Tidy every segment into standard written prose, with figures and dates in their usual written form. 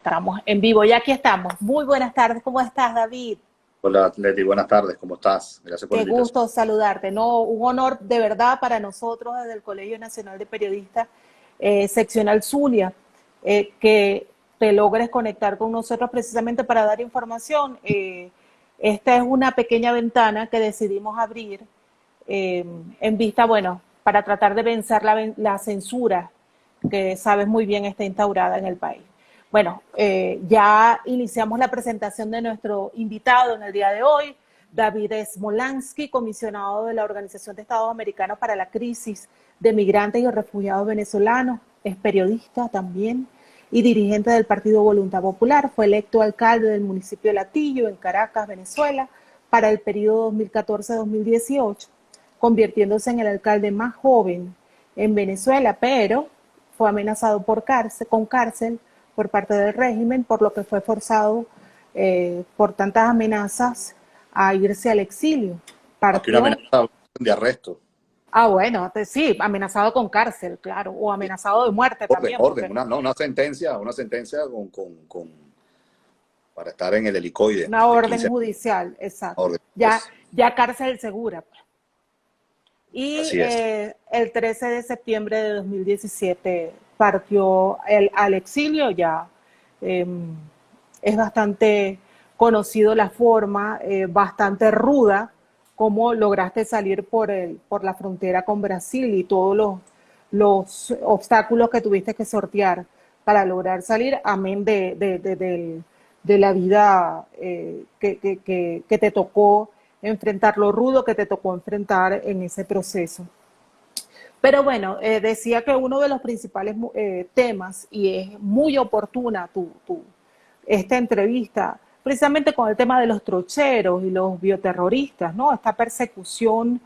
Estamos en vivo y aquí estamos. Muy buenas tardes, ¿cómo estás, David? Hola, Leti, buenas tardes, ¿cómo estás? Gracias por la Qué invitación. gusto saludarte. No, un honor de verdad para nosotros desde el Colegio Nacional de Periodistas Seccional Zulia, que te logres conectar con nosotros precisamente para dar información. Esta es una pequeña ventana que decidimos abrir en vista, bueno, para tratar de vencer la censura que sabes muy bien está instaurada en el país. Bueno, ya iniciamos la presentación de nuestro invitado en el día de hoy, David Smolansky, comisionado de la Organización de Estados Americanos para la Crisis de Migrantes y Refugiados Venezolanos, es periodista también y dirigente del Partido Voluntad Popular, fue electo alcalde del municipio de Latillo, en Caracas, Venezuela, para el periodo 2014-2018, convirtiéndose en el alcalde más joven en Venezuela, pero fue amenazado con cárcel por parte del régimen, por lo que fue forzado por tantas amenazas a irse al exilio. Aquí una Partió, amenaza de arresto. bueno, sí, amenazado con cárcel, claro, o Sí, amenazado de muerte orden, también, orden, porque una sentencia para estar en el helicoide una de orden 15 judicial, exacto. orden. Ya, ya cárcel segura. Y Así es. el 13 de septiembre de 2017 partió al exilio. Ya eh, es bastante conocido la forma, bastante ruda, cómo lograste salir por la frontera con Brasil y todos los obstáculos que tuviste que sortear para lograr salir, amén de la vida que te tocó enfrentar, lo rudo que te tocó enfrentar en ese proceso. Pero bueno, decía que uno de los principales temas, y es muy oportuna esta entrevista, precisamente con el tema de los trocheros y los bioterroristas, ¿no? Esta persecución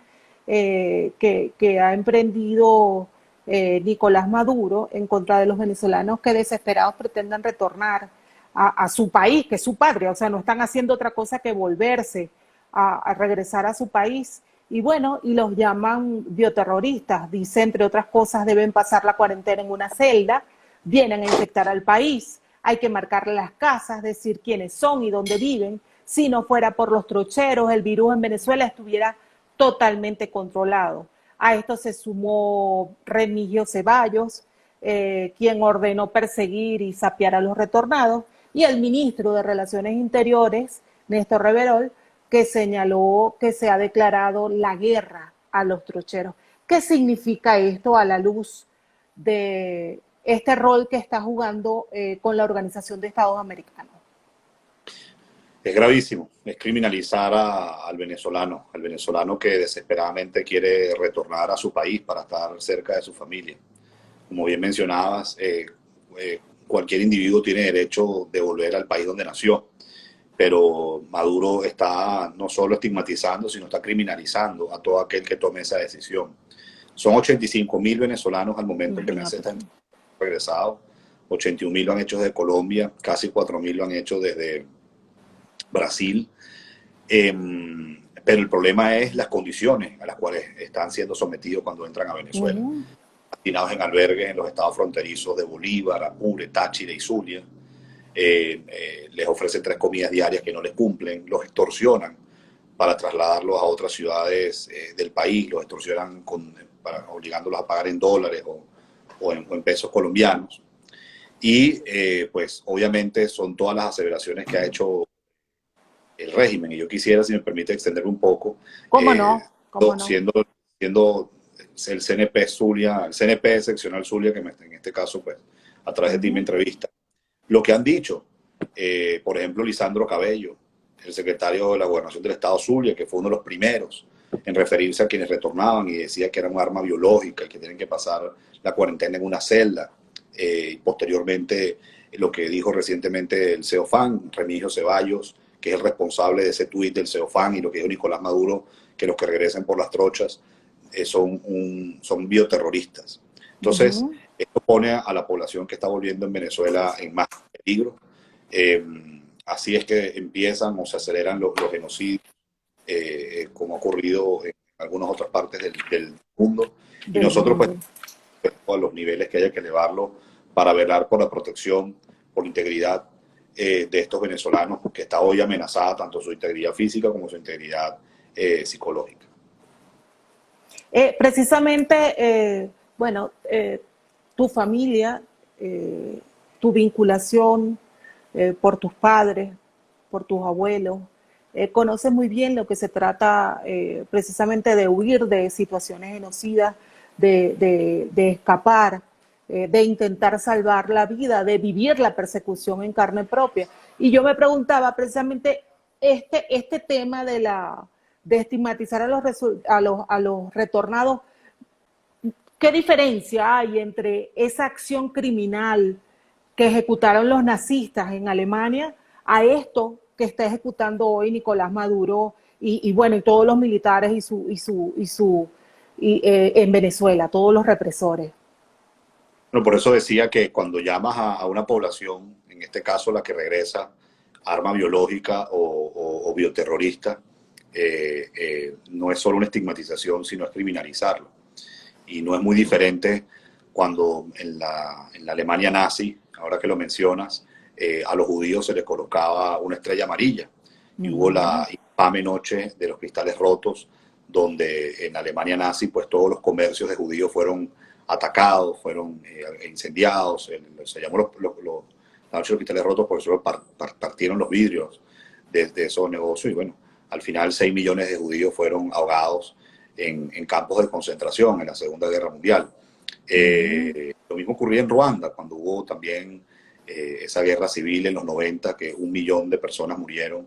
que ha emprendido Nicolás Maduro en contra de los venezolanos que desesperados pretenden retornar a su país, que es su patria, o sea, no están haciendo otra cosa que volverse a regresar a su país. Y bueno, y los llaman bioterroristas. Dice, entre otras cosas, deben pasar la cuarentena en una celda, vienen a infectar al país, hay que marcarle las casas, decir quiénes son y dónde viven. Si no fuera por los trocheros, el virus en Venezuela estuviera totalmente controlado. A esto se sumó Remigio Ceballos, quien ordenó perseguir y sapear a los retornados, y el ministro de Relaciones Interiores, Néstor Reverol, que señaló que se ha declarado la guerra a los trocheros. ¿Qué significa esto a la luz de este rol que está jugando con la Organización de Estados Americanos? Es gravísimo, es criminalizar al venezolano que desesperadamente quiere retornar a su país para estar cerca de su familia. Como bien mencionabas, cualquier individuo tiene derecho de volver al país donde nació, pero Maduro está no solo estigmatizando, sino está criminalizando a todo aquel que tome esa decisión. Son 85.000 venezolanos al momento que me hace Imagínate. esta regresado, 81.000 lo han hecho desde Colombia, casi 4.000 lo han hecho desde Brasil, eh, pero el problema es las condiciones a las cuales están siendo sometidos cuando entran a Venezuela. Destinados en albergues en los estados fronterizos de Bolívar, Apure, Táchira y Zulia. Les ofrecen 3 comidas diarias que no les cumplen, los extorsionan para trasladarlos a otras ciudades del país, los extorsionan obligándolos a pagar en dólares o en pesos colombianos. Y pues obviamente son todas las aseveraciones que ha hecho el régimen. Y yo quisiera, si me permite, extenderme un poco, ¿Cómo eh, no? ¿Cómo no? siendo el CNP Zulia, el CNP seccional Zulia, que en este caso, pues, a través de ti me entrevista, lo que han dicho, por ejemplo, Lisandro Cabello, el secretario de la Gobernación del Estado Zulia, que fue uno de los primeros en referirse a quienes retornaban y decía que era un arma biológica y que tienen que pasar la cuarentena en una celda. Y posteriormente, lo que dijo recientemente el CEOFAN, Remigio Ceballos, que es el responsable de ese tuit del CEOFAN, y lo que dijo Nicolás Maduro, que los que regresen por las trochas son bioterroristas. Entonces, esto pone a la población que está volviendo en Venezuela en más peligro. Eh, Así es que empiezan o se aceleran los genocidios, como ha ocurrido en algunas otras partes del mundo. Y Del nosotros, pues, mundo. a los niveles que haya que elevarlo para velar por la protección por la integridad de estos venezolanos, que está hoy amenazada tanto su integridad física como su integridad psicológica. Precisamente, bueno, tu familia, tu vinculación por tus padres, por tus abuelos, conoces muy bien lo que se trata precisamente de huir de situaciones genocidas, de escapar, de intentar salvar la vida, de vivir la persecución en carne propia. Y yo me preguntaba precisamente este tema de estigmatizar a los retornados. ¿Qué diferencia hay entre esa acción criminal que ejecutaron los nazistas en Alemania a esto que está ejecutando hoy Nicolás Maduro y bueno, y todos los militares en Venezuela, todos los represores? Bueno, por eso decía que cuando llamas a una población, en este caso la que regresa, arma biológica o bioterrorista, no es solo una estigmatización, sino es criminalizarlo. Y no es muy diferente cuando en la Alemania nazi, ahora que lo mencionas, a los judíos se les colocaba una estrella amarilla. Y hubo la infame noche de los cristales rotos, donde en Alemania nazi pues todos los comercios de judíos fueron atacados, fueron incendiados. Se llamó la noche de los cristales rotos porque solo partieron los vidrios de esos negocios. Y bueno, al final 6 millones de judíos fueron ahogados en campos de concentración en la Segunda Guerra Mundial. Lo mismo ocurría en Ruanda, cuando hubo también esa guerra civil en los 90, que 1 millón de personas murieron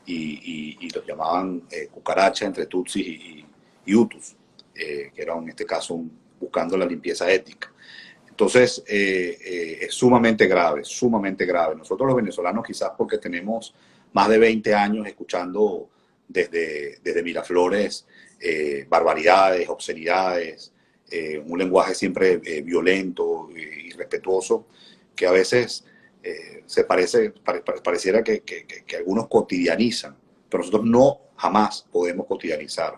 y los llamaban cucarachas entre tutsis y hutus, que eran en este caso buscando la limpieza étnica. Entonces, es sumamente grave, sumamente grave. Nosotros los venezolanos, quizás porque tenemos más de 20 años escuchando desde Miraflores barbaridades, obscenidades, un lenguaje siempre violento y irrespetuoso, que a veces pareciera que algunos cotidianizan, pero nosotros jamás podemos cotidianizar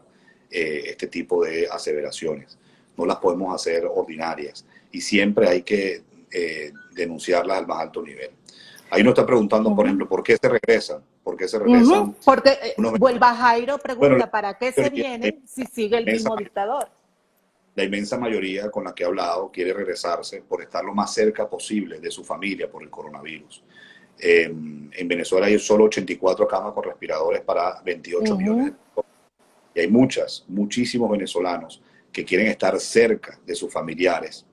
este tipo de aseveraciones. No las podemos hacer ordinarias y siempre hay que denunciarlas al más alto nivel. Ahí nos está preguntando, por ejemplo, ¿por qué se regresan? ¿Por qué se regresan? Porque Vuelva Jairo pregunta, bueno, ¿para qué se vienen si sigue el mismo dictador? La inmensa mayoría con la que he hablado quiere regresarse por estar lo más cerca posible de su familia por el coronavirus. En Venezuela hay solo 84 camas con respiradores para 28 millones de personas. Y hay muchísimos venezolanos que quieren estar cerca de sus familiares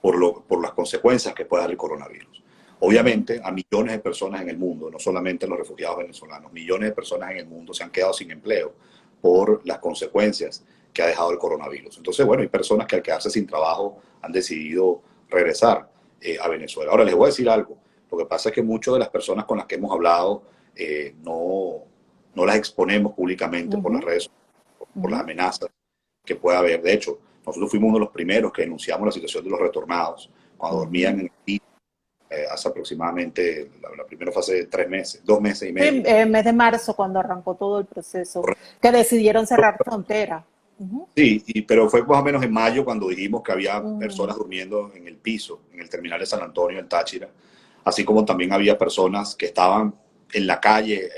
por las consecuencias que puede dar el coronavirus. Obviamente, a millones de personas en el mundo, no solamente los refugiados venezolanos, millones de personas en el mundo se han quedado sin empleo por las consecuencias que ha dejado el coronavirus. Entonces, bueno, hay personas que al quedarse sin trabajo han decidido regresar a Venezuela. Ahora, les voy a decir algo. Lo que pasa es que muchas de las personas con las que hemos hablado no las exponemos públicamente por las redes sociales, por las amenazas que pueda haber. De hecho, nosotros fuimos uno de los primeros que denunciamos la situación de los retornados cuando dormían en el piso hace aproximadamente la primera fase de 3 meses, 2 meses y medio. Sí, en mes de marzo, cuando arrancó todo el proceso, que decidieron cerrar frontera. Sí, pero fue más o menos en mayo cuando dijimos que había personas durmiendo en el piso, en el terminal de San Antonio, en Táchira, así como también había personas que estaban en la calle,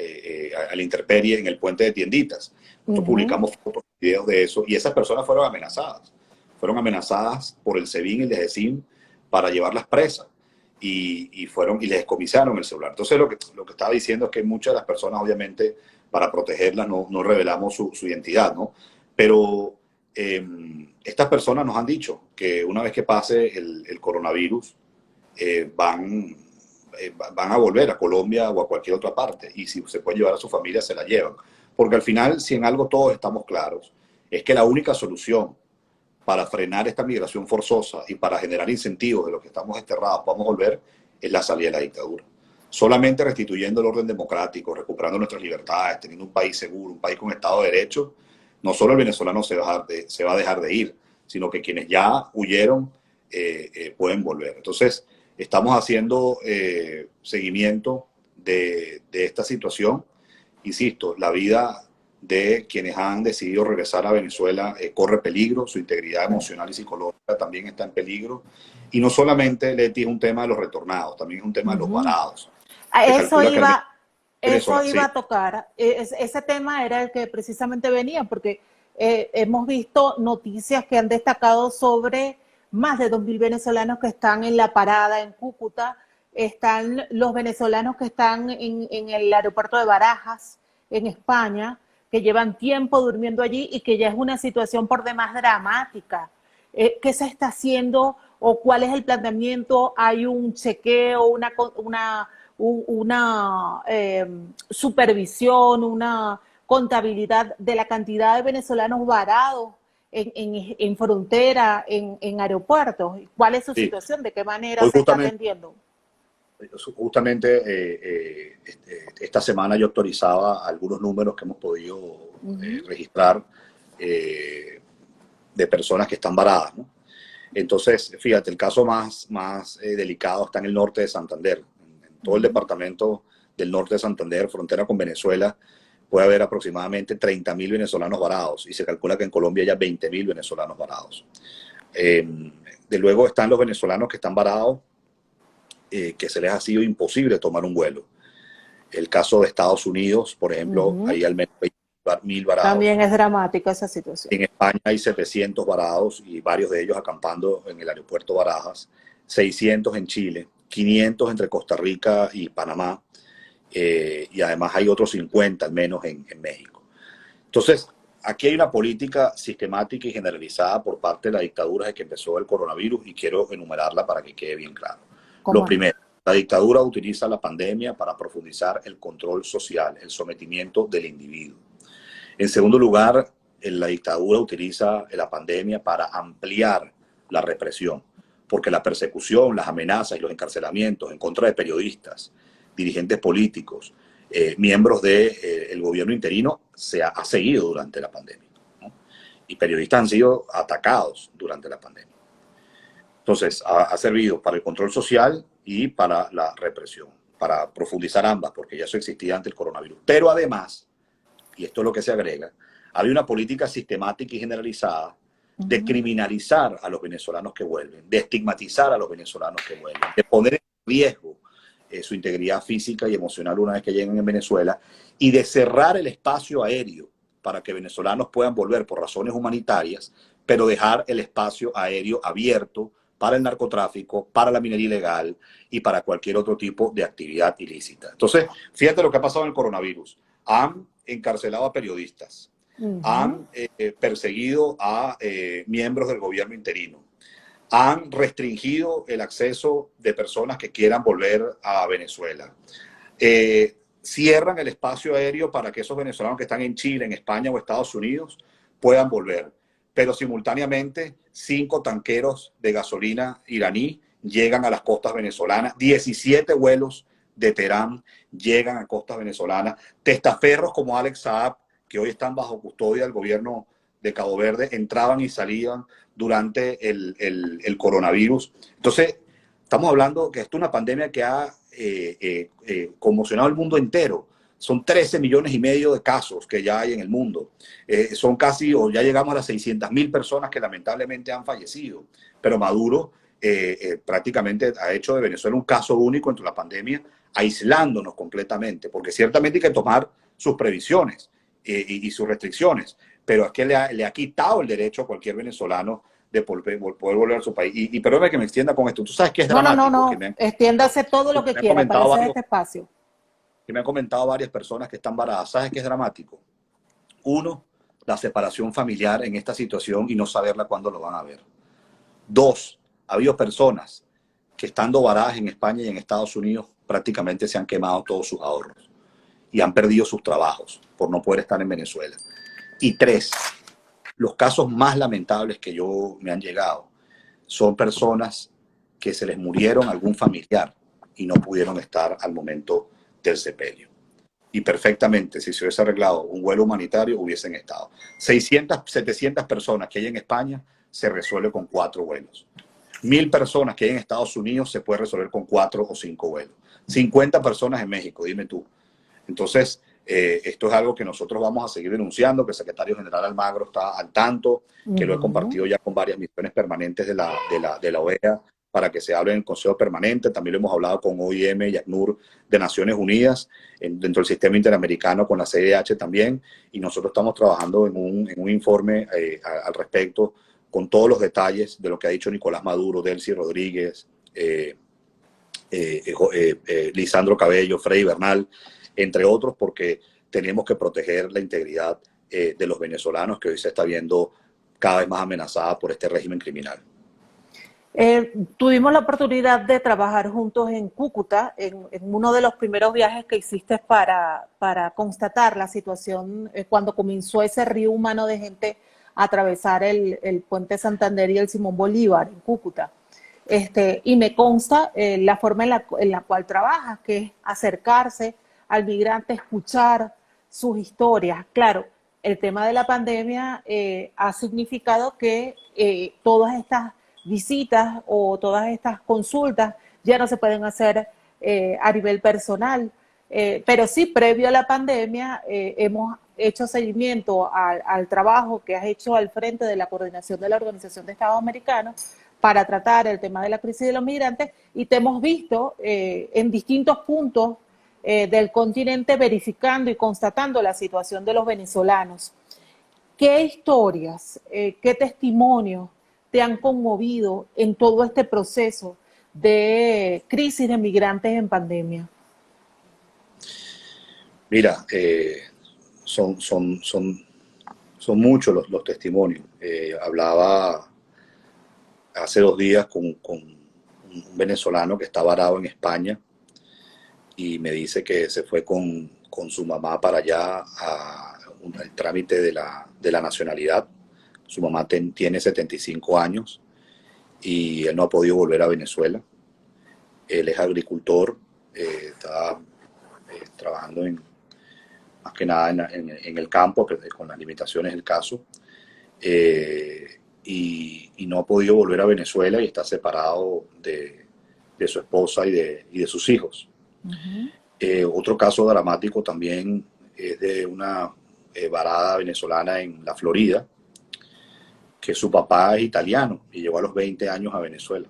a la intemperie, en el puente de Tienditas. Nosotros publicamos fotos y videos de eso, y esas personas fueron amenazadas. Fueron amenazadas por el SEBIN y el DGCIM para llevarlas presas. Y les descomisaron el celular. Entonces lo que estaba diciendo es que muchas de las personas, obviamente, para protegerlas no revelamos su identidad, ¿no? Pero estas personas nos han dicho que una vez que pase el coronavirus van a volver a Colombia o a cualquier otra parte, y si se pueden llevar a su familia se la llevan, porque al final, si en algo todos estamos claros, es que la única solución para frenar esta migración forzosa y para generar incentivos de los que estamos desterrados podamos volver, es la salida de la dictadura. Solamente restituyendo el orden democrático, recuperando nuestras libertades, teniendo un país seguro, un país con Estado de Derecho, no solo el venezolano se va a dejar de ir, sino que quienes ya huyeron pueden volver. Entonces, estamos haciendo seguimiento de esta situación. Insisto, la vida de quienes han decidido regresar a Venezuela corre peligro, su integridad emocional y psicológica también está en peligro. Y no solamente, Leti, es un tema de los retornados, también es un tema de los varados. A Se eso calcula que iba, eso Venezuela, iba sí, a tocar. Ese tema era el que precisamente venía, porque hemos visto noticias que han destacado sobre más de 2.000 venezolanos que están en la parada en Cúcuta, están los venezolanos que están en el aeropuerto de Barajas, en España, que llevan tiempo durmiendo allí y que ya es una situación por demás dramática. ¿Qué se está haciendo o cuál es el planteamiento? ¿Hay un chequeo, una supervisión, una contabilidad de la cantidad de venezolanos varados en frontera, en aeropuertos? ¿Cuál es su sí. situación? ¿De qué manera Hoy se está atendiendo? justamente esta semana yo actualizaba algunos números que hemos podido registrar de personas que están varadas, ¿no? Entonces, fíjate, el caso más delicado está en el norte de Santander. En todo el departamento del norte de Santander, frontera con Venezuela, puede haber aproximadamente 30.000 venezolanos varados y se calcula que en Colombia hay 20.000 venezolanos varados. De luego están los venezolanos que están varados, que se les ha sido imposible tomar un vuelo. El caso de Estados Unidos, por ejemplo, hay al menos 20.000 varados. También es dramática esa situación. En España hay 700 varados y varios de ellos acampando en el aeropuerto Barajas, 600 en Chile, 500 entre Costa Rica y Panamá, y además hay otros 50 al menos en México. Entonces, aquí hay una política sistemática y generalizada por parte de la dictadura desde que empezó el coronavirus y quiero enumerarla para que quede bien claro. Lo primero, la dictadura utiliza la pandemia para profundizar el control social, el sometimiento del individuo. En segundo lugar, la dictadura utiliza la pandemia para ampliar la represión, porque la persecución, las amenazas y los encarcelamientos en contra de periodistas, dirigentes políticos, miembros del gobierno interino se ha seguido durante la pandemia, ¿no? Y periodistas han sido atacados durante la pandemia. Entonces, ha servido para el control social y para la represión, para profundizar ambas, porque ya eso existía antes del coronavirus. Pero además, y esto es lo que se agrega, había una política sistemática y generalizada de criminalizar a los venezolanos que vuelven, de estigmatizar a los venezolanos que vuelven, de poner en riesgo su integridad física y emocional una vez que lleguen en Venezuela y de cerrar el espacio aéreo para que venezolanos puedan volver por razones humanitarias, pero dejar el espacio aéreo abierto para el narcotráfico, para la minería ilegal y para cualquier otro tipo de actividad ilícita. Entonces, fíjate lo que ha pasado en el coronavirus. Han encarcelado a periodistas, han perseguido a miembros del gobierno interino, han restringido el acceso de personas que quieran volver a Venezuela. Cierran el espacio aéreo para que esos venezolanos que están en Chile, en España o Estados Unidos puedan volver. Pero simultáneamente 5 tanqueros de gasolina iraní llegan a las costas venezolanas, 17 vuelos de Teherán llegan a costas venezolanas, testaferros como Alex Saab, que hoy están bajo custodia del gobierno de Cabo Verde, entraban y salían durante el coronavirus. Entonces, estamos hablando que esto es una pandemia que ha conmocionado el mundo entero. Son 13 millones y medio de casos que ya hay en el mundo. Son casi, o ya llegamos a las 600.000 personas que lamentablemente han fallecido. Pero Maduro prácticamente ha hecho de Venezuela un caso único entre la pandemia, aislándonos completamente, porque ciertamente hay que tomar sus previsiones y sus restricciones, pero es que le ha quitado el derecho a cualquier venezolano de poder volver a su país. Y perdóname que me extienda con esto. Tú sabes que es dramático. No. Extiéndase todo lo que quiera para hacer este espacio. Que me han comentado varias personas que están varadas. ¿Sabes qué es dramático? Uno, la separación familiar en esta situación y no saberla cuándo lo van a ver. Dos, ha habido personas que estando varadas en España y en Estados Unidos prácticamente se han quemado todos sus ahorros y han perdido sus trabajos por no poder estar en Venezuela. Y tres, los casos más lamentables que me han llegado son personas que se les murieron algún familiar y no pudieron estar al momento del sepelio. Y perfectamente, si se hubiese arreglado un vuelo humanitario, hubiesen estado. 600, 700 personas que hay en España se resuelve con 4 vuelos. 1.000 personas que hay en Estados Unidos se puede resolver con 4 o 5 vuelos. 50 personas en México, dime tú. Entonces, Esto es algo que nosotros vamos a seguir denunciando, que el secretario general Almagro está al tanto, que lo he compartido ya con varias misiones permanentes de la OEA para que se hable en el Consejo Permanente. También lo hemos hablado con OIM y ACNUR de Naciones Unidas, dentro del sistema interamericano con la CIDH también, y nosotros estamos trabajando en un informe al respecto con todos los detalles de lo que ha dicho Nicolás Maduro, Delcy Rodríguez, Lisandro Cabello, Freddy Bernal, entre otros, porque tenemos que proteger la integridad de los venezolanos, que hoy se está viendo cada vez más amenazada por este régimen criminal. Tuvimos la oportunidad de trabajar juntos en Cúcuta, en uno de los primeros viajes que hiciste para constatar la situación cuando comenzó ese río humano de gente a atravesar el puente Santander y el Simón Bolívar en Cúcuta. Y me consta la forma en la cual trabajas, que es acercarse al migrante, escuchar sus historias. Claro, el tema de la pandemia ha significado que todas estas visitas o todas estas consultas ya no se pueden hacer a nivel personal, pero sí, previo a la pandemia hemos hecho seguimiento al trabajo que has hecho al frente de la coordinación de la Organización de Estados Americanos para tratar el tema de la crisis de los migrantes, y te hemos visto en distintos puntos del continente verificando y constatando la situación de los venezolanos. ¿Qué historias, qué testimonios te han conmovido en todo este proceso de crisis de migrantes en pandemia? Mira, son muchos los testimonios. Hablaba hace 2 días con un venezolano que está varado en España y me dice que se fue con su mamá para allá al trámite de la nacionalidad. Su mamá tiene 75 años y él no ha podido volver a Venezuela. Él es agricultor, está trabajando más que nada en el campo, con las limitaciones del caso. Y no ha podido volver a Venezuela y está separado de su esposa y de sus hijos. Otro caso dramático también es de una varada venezolana en la Florida, que su papá es italiano y llegó a los 20 años a Venezuela.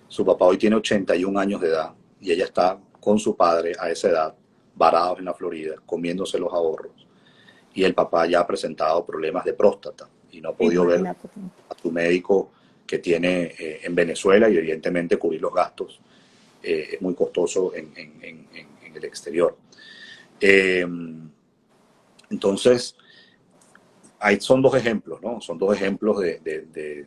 Su papá hoy tiene 81 años de edad y ella está con su padre a esa edad, varados en la Florida, comiéndose los ahorros. Y el papá ya ha presentado problemas de próstata y no ha podido ver a su médico que tiene en Venezuela, y evidentemente cubrir los gastos es muy costoso en el exterior. Entonces, son 2 ejemplos, ¿no? Son 2 ejemplos de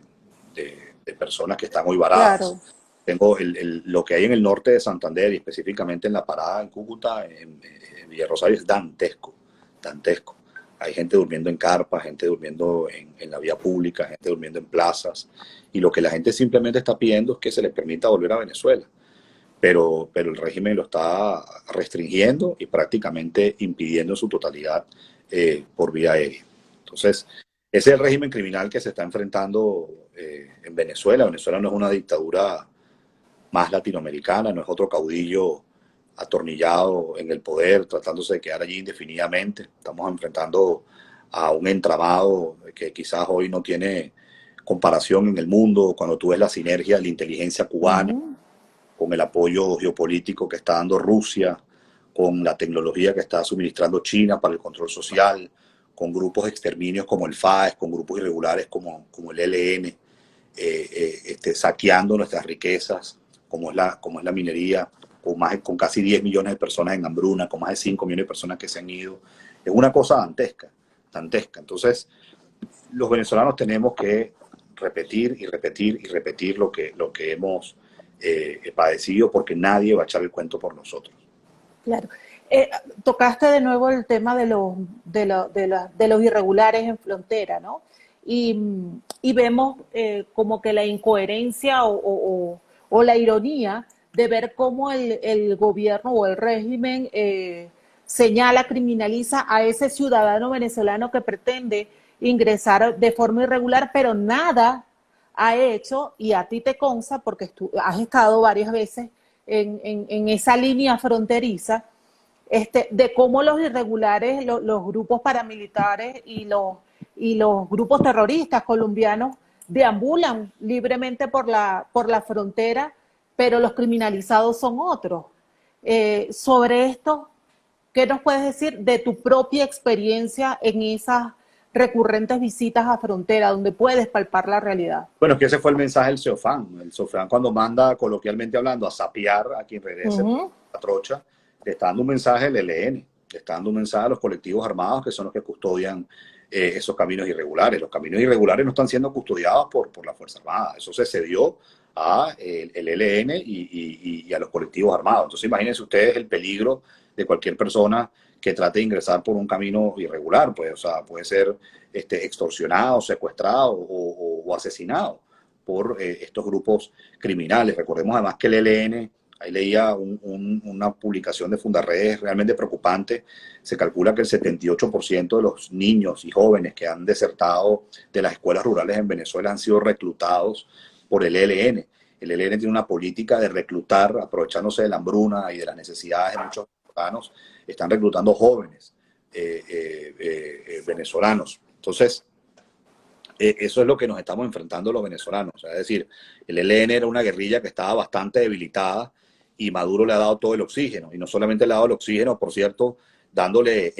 personas que están muy varadas. Claro. Tengo lo que hay en el norte de Santander y específicamente en la parada en Cúcuta, en Villarrosario, es dantesco. Hay gente durmiendo en carpas, gente durmiendo en la vía pública, gente durmiendo en plazas, y lo que la gente simplemente está pidiendo es que se les permita volver a Venezuela. Pero el régimen lo está restringiendo y prácticamente impidiendo en su totalidad por vía aérea. Entonces, ese es el régimen criminal que se está enfrentando en Venezuela. Venezuela no es una dictadura más latinoamericana, no es otro caudillo atornillado en el poder, tratándose de quedar allí indefinidamente. Estamos enfrentando a un entramado que quizás hoy no tiene comparación en el mundo, cuando tú ves la sinergia de la inteligencia cubana, con el apoyo geopolítico que está dando Rusia, con la tecnología que está suministrando China para el control social, con grupos de exterminios como el FAES, con grupos irregulares como el ELN, saqueando nuestras riquezas, como es la minería, con casi 10 millones de personas en hambruna, con más de 5 millones de personas que se han ido. Es una cosa dantesca. Entonces, los venezolanos tenemos que repetir lo que hemos padecido, porque nadie va a echar el cuento por nosotros. Claro. Tocaste de nuevo el tema de los irregulares en frontera, ¿no? Y vemos como que la incoherencia o la ironía de ver cómo el gobierno o el régimen señala, criminaliza a ese ciudadano venezolano que pretende ingresar de forma irregular, pero nada ha hecho, y a ti te consta porque has estado varias veces en esa línea fronteriza, de cómo los irregulares, los grupos paramilitares y los grupos terroristas colombianos deambulan libremente por la frontera, pero los criminalizados son otros. Sobre esto, ¿qué nos puedes decir de tu propia experiencia en esas recurrentes visitas a frontera, donde puedes palpar la realidad? Bueno, es que ese fue el mensaje del CEOFAN. El CEOFAN, cuando manda, coloquialmente hablando, a sapear a quien regrese a trocha, le está dando un mensaje al ELN, le está dando un mensaje a los colectivos armados, que son los que custodian esos caminos irregulares. Los caminos irregulares no están siendo custodiados por la Fuerza Armada. Eso se cedió a el ELN y a los colectivos armados. Entonces, imagínense ustedes el peligro de cualquier persona que trate de ingresar por un camino irregular, pues, o sea, puede ser extorsionado, secuestrado o asesinado por estos grupos criminales. Recordemos además que el ELN, ahí leía una publicación de Fundarredes realmente preocupante, se calcula que el 78% de los niños y jóvenes que han desertado de las escuelas rurales en Venezuela han sido reclutados por el ELN. El ELN tiene una política de reclutar, aprovechándose de la hambruna y de las necesidades de muchos venezolanos, están reclutando jóvenes venezolanos. Entonces, eso es lo que nos estamos enfrentando los venezolanos. O sea, es decir, el ELN era una guerrilla que estaba bastante debilitada y Maduro le ha dado todo el oxígeno. Y no solamente le ha dado el oxígeno, por cierto, dándole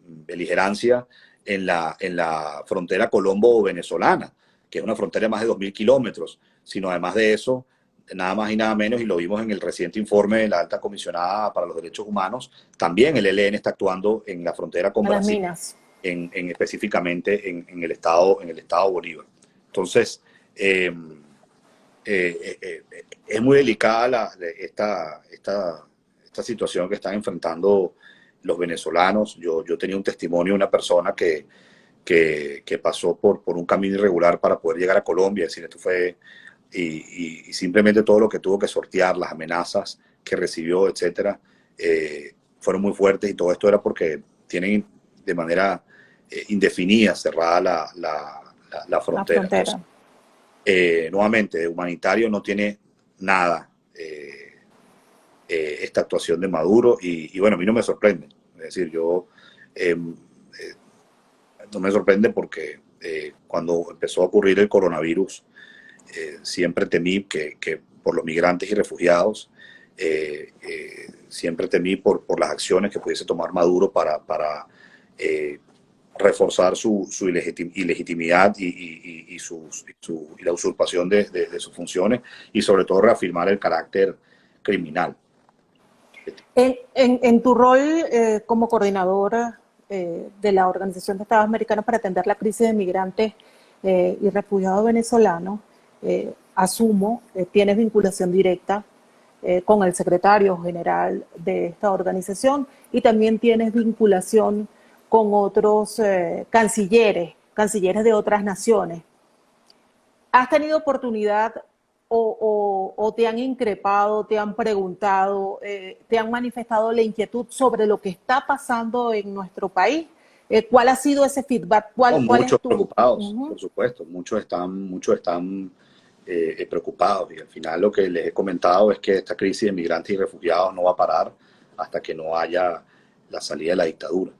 beligerancia en la frontera colombo-venezolana, que es una frontera de más de 2.000 kilómetros, sino además de eso, nada más y nada menos, y lo vimos en el reciente informe de la Alta Comisionada para los Derechos Humanos, también el ELN está actuando en la frontera con Brasil, específicamente en el estado Bolívar. Entonces, es muy delicada esta situación que están enfrentando los venezolanos. Yo tenía un testimonio de una persona que pasó por un camino irregular para poder llegar a Colombia. Es decir, esto fue y simplemente todo lo que tuvo que sortear, las amenazas que recibió, etcétera, fueron muy fuertes, y todo esto era porque tienen de manera indefinida cerrada la frontera. Entonces, nuevamente, de humanitario no tiene nada esta actuación de Maduro, y bueno, a mí no me sorprende. Es decir, yo no me sorprende porque cuando empezó a ocurrir el coronavirus, siempre temí que por los migrantes y refugiados, siempre temí por las acciones que pudiese tomar Maduro para reforzar su ilegitimidad y la usurpación de sus funciones, y sobre todo reafirmar el carácter criminal. En tu rol como coordinadora de la Organización de Estados Americanos para atender la crisis de migrantes y refugiados venezolanos, asumo, tienes vinculación directa con el secretario general de esta organización, y también tienes vinculación con otros cancilleres de otras naciones. ¿Has tenido oportunidad o te han increpado, te han preguntado, te han manifestado la inquietud sobre lo que está pasando en nuestro país? ¿Cuál ha sido ese feedback? Muchos preocupados, por supuesto. Muchos están preocupados, y al final lo que les he comentado es que esta crisis de migrantes y refugiados no va a parar hasta que no haya la salida de la dictadura.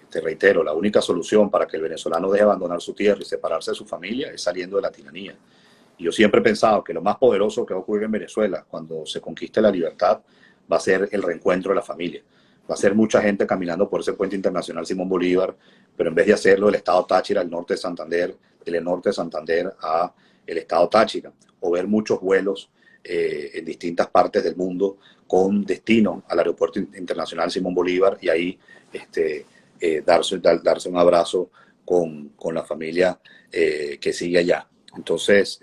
Te reitero, la única solución para que el venezolano deje de abandonar su tierra y separarse de su familia es saliendo de la tiranía. Y yo siempre he pensado que lo más poderoso que va a ocurrir en Venezuela cuando se conquiste la libertad va a ser el reencuentro de la familia. Va a ser mucha gente caminando por ese puente internacional Simón Bolívar, pero en vez de hacerlo del estado Táchira al norte de Santander, del norte de Santander a el estado Táchira, o ver muchos vuelos en distintas partes del mundo con destino al aeropuerto internacional Simón Bolívar, y ahí darse un abrazo con la familia que sigue allá. Entonces,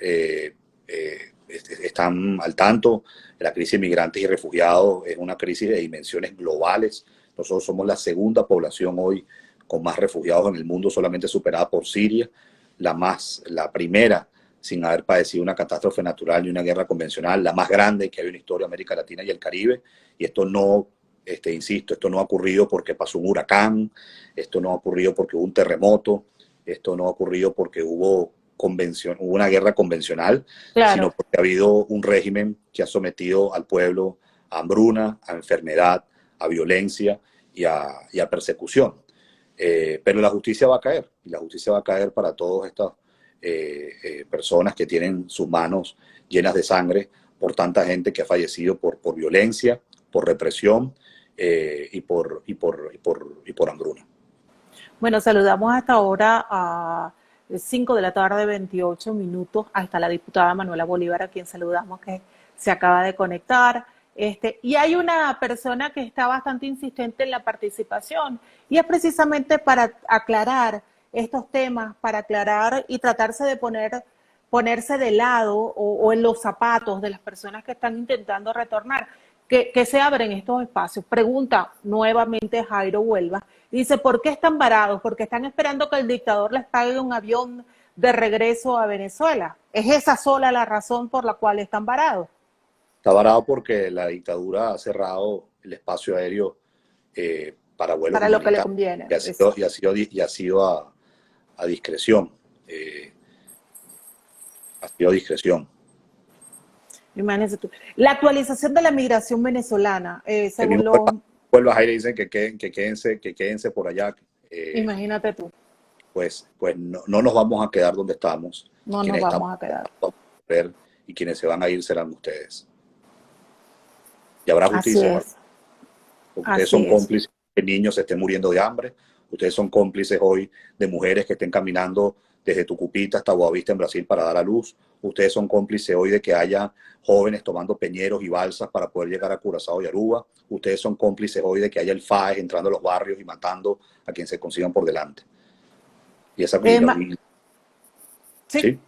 están al tanto. La crisis de migrantes y refugiados es una crisis de dimensiones globales. Nosotros somos la segunda población hoy con más refugiados en el mundo, solamente superada por Siria, la primera sin haber padecido una catástrofe natural ni una guerra convencional, la más grande que hay en la historia de América Latina y el Caribe. Y esto no, insisto, esto no ha ocurrido porque pasó un huracán, esto no ha ocurrido porque hubo un terremoto, esto no ha ocurrido porque hubo una guerra convencional, claro, sino porque ha habido un régimen que ha sometido al pueblo a hambruna, a enfermedad, a violencia y a persecución. Pero la justicia va a caer, y la justicia va a caer para todas estas personas que tienen sus manos llenas de sangre por tanta gente que ha fallecido por violencia, por represión y por hambruna. Bueno, saludamos hasta ahora a 5 de la tarde, 28 minutos, hasta la diputada Manuela Bolívar, a quien saludamos, que se acaba de conectar. Y hay una persona que está bastante insistente en la participación, y es precisamente para aclarar estos temas, para aclarar y tratarse de ponerse de lado o en los zapatos de las personas que están intentando retornar, que se abren estos espacios. Pregunta nuevamente Jairo Huelva, dice, ¿por qué están varados? Porque están esperando que el dictador les pague un avión de regreso a Venezuela. ¿Es esa sola la razón por la cual están varados? Está varado porque la dictadura ha cerrado el espacio aéreo para vuelos Para lo que le humanitarios, conviene. y ha sido a discreción. Ha sido a discreción. Imagínense tú. La actualización de la migración venezolana, según los... Vuelvas aire dicen que quédense por allá. Imagínate tú. Pues no nos vamos a quedar donde estamos. No nos vamos a quedar. Y quienes se van a ir serán ustedes. Y habrá Así justicia. es. Ustedes son cómplices de niños se estén muriendo de hambre. Ustedes son cómplices hoy de mujeres que estén caminando desde Tucupita hasta Boavista en Brasil para dar a luz. Ustedes son cómplices hoy de que haya jóvenes tomando peñeros y balsas para poder llegar a Curazao y Aruba. Ustedes son cómplices hoy de que haya el FAES entrando a los barrios y matando a quien se consigan por delante. Y esa sí. ¿Sí?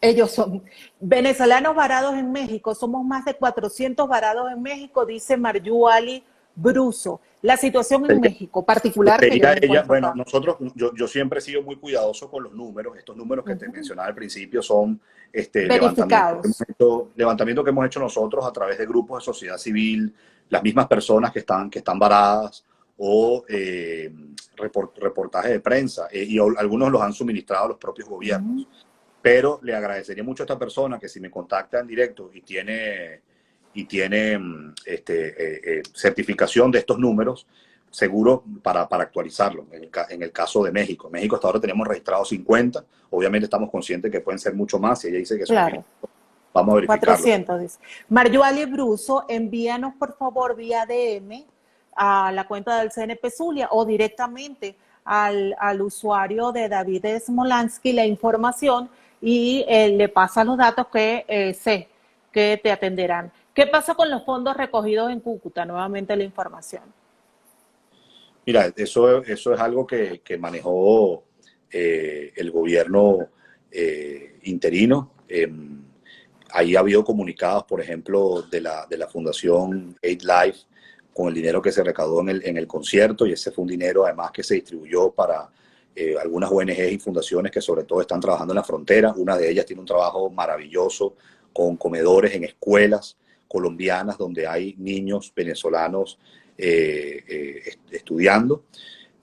Ellos son venezolanos varados en México. Somos más de 400 varados en México, dice Marjuali Bruso. La situación en México, particular que bueno, yo siempre he sido muy cuidadoso con los números. Estos números que te mencionaba al principio son levantamientos que hemos hecho nosotros a través de grupos de sociedad civil, las mismas personas que están varadas, o reportajes de prensa, y algunos los han suministrado los propios gobiernos. Pero le agradecería mucho a esta persona que si me contacta en directo y tiene certificación de estos números, seguro para actualizarlo. En el caso de México. En México hasta ahora tenemos registrados 50. Obviamente estamos conscientes que pueden ser mucho más. Y ella dice que son claro. Vamos a verificarlo. 400, dice. Marjuali Bruso, envíanos por favor vía DM a la cuenta del CNP Zulia o directamente al usuario de David Smolansky la información y le pasa los datos que sé que te atenderán. ¿Qué pasa con los fondos recogidos en Cúcuta? Nuevamente la información. Mira, eso es algo que manejó el gobierno interino. Ahí ha habido comunicados, por ejemplo, de la Fundación Aid Life con el dinero que se recaudó en el concierto, y ese fue un dinero además que se distribuyó para algunas ONGs y fundaciones que sobre todo están trabajando en la frontera. Una de ellas tiene un trabajo maravilloso con comedores en escuelas colombianas donde hay niños venezolanos estudiando.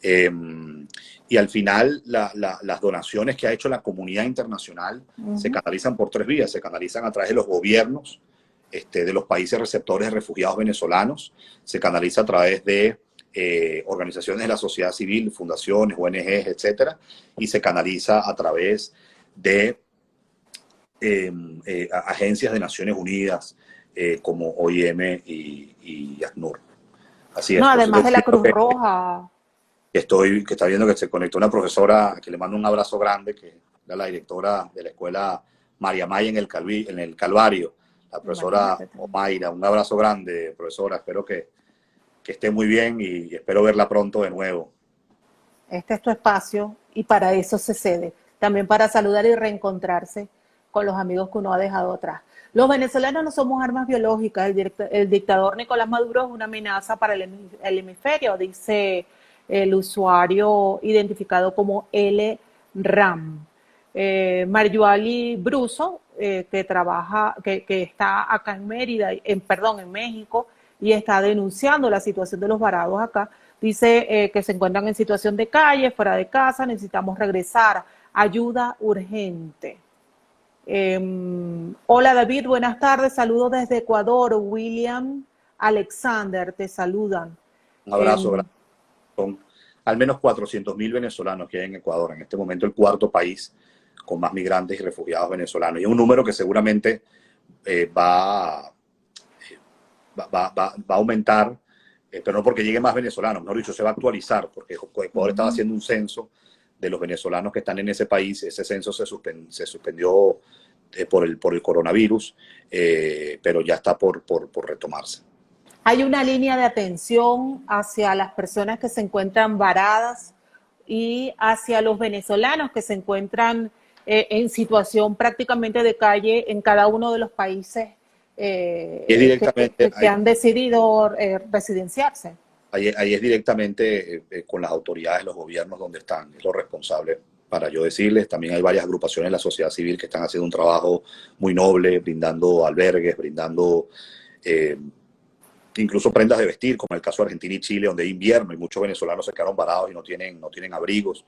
Y al final las donaciones que ha hecho la comunidad internacional se canalizan por 3 vías. Se canalizan a través de los gobiernos de los países receptores de refugiados venezolanos, se canaliza a través de organizaciones de la sociedad civil, fundaciones, ONGs, etcétera, y se canaliza a través de agencias de Naciones Unidas como OIM y ACNUR. Así es. No, además de la Cruz Roja. Que está viendo que se conectó una profesora, que le mando un abrazo grande, que era la directora de la escuela María Maya en el Calvario, la profesora Omaira. Un abrazo grande, profesora. Espero que esté muy bien y espero verla pronto de nuevo. Este es tu espacio y para eso se cede. También para saludar y reencontrarse con los amigos que uno ha dejado atrás. Los venezolanos no somos armas biológicas. El dictador Nicolás Maduro es una amenaza para el hemisferio, dice el usuario identificado como L. Ram. Marjuali Bruso, que está acá en Mérida, en México, y está denunciando la situación de los varados acá. Dice que se encuentran en situación de calle, fuera de casa, necesitamos regresar. Ayuda urgente. Hola David, buenas tardes, saludos desde Ecuador. William Alexander, te saludan. Un abrazo grande. Son al menos 400.000 venezolanos que hay en Ecuador, en este momento el cuarto país con más migrantes y refugiados venezolanos. Y es un número que seguramente va a aumentar, pero no porque lleguen más venezolanos, mejor dicho, se va a actualizar, porque Ecuador estaba haciendo un censo de los venezolanos que están en ese país. Ese censo se suspendió por el coronavirus, pero ya está por retomarse. Hay una línea de atención hacia las personas que se encuentran varadas y hacia los venezolanos que se encuentran en situación prácticamente de calle en cada uno de los países que han decidido residenciarse. Ahí es directamente con las autoridades, los gobiernos donde están, es lo responsable para yo decirles. También hay varias agrupaciones de la sociedad civil que están haciendo un trabajo muy noble, brindando albergues, brindando incluso prendas de vestir, como el caso de Argentina y Chile, donde hay invierno y muchos venezolanos se quedaron varados y no tienen abrigos,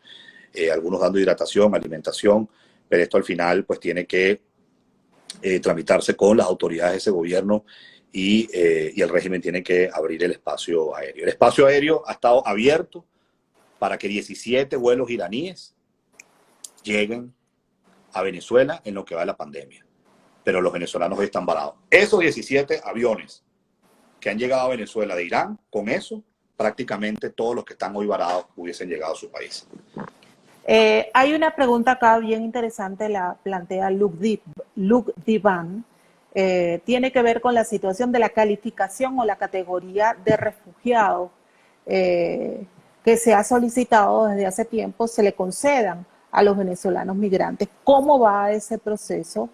algunos dando hidratación, alimentación, pero esto al final pues tiene que tramitarse con las autoridades de ese gobierno y el régimen tiene que abrir el espacio aéreo. El espacio aéreo ha estado abierto para que 17 vuelos iraníes lleguen a Venezuela en lo que va de la pandemia, pero los venezolanos hoy están varados. Esos 17 aviones que han llegado a Venezuela de Irán, con eso prácticamente todos los que están hoy varados hubiesen llegado a su país. Hay una pregunta acá bien interesante, la plantea Luke Divan. Tiene que ver con la situación de la calificación o la categoría de refugiado que se ha solicitado desde hace tiempo, se le concedan a los venezolanos migrantes. ¿Cómo va ese proceso?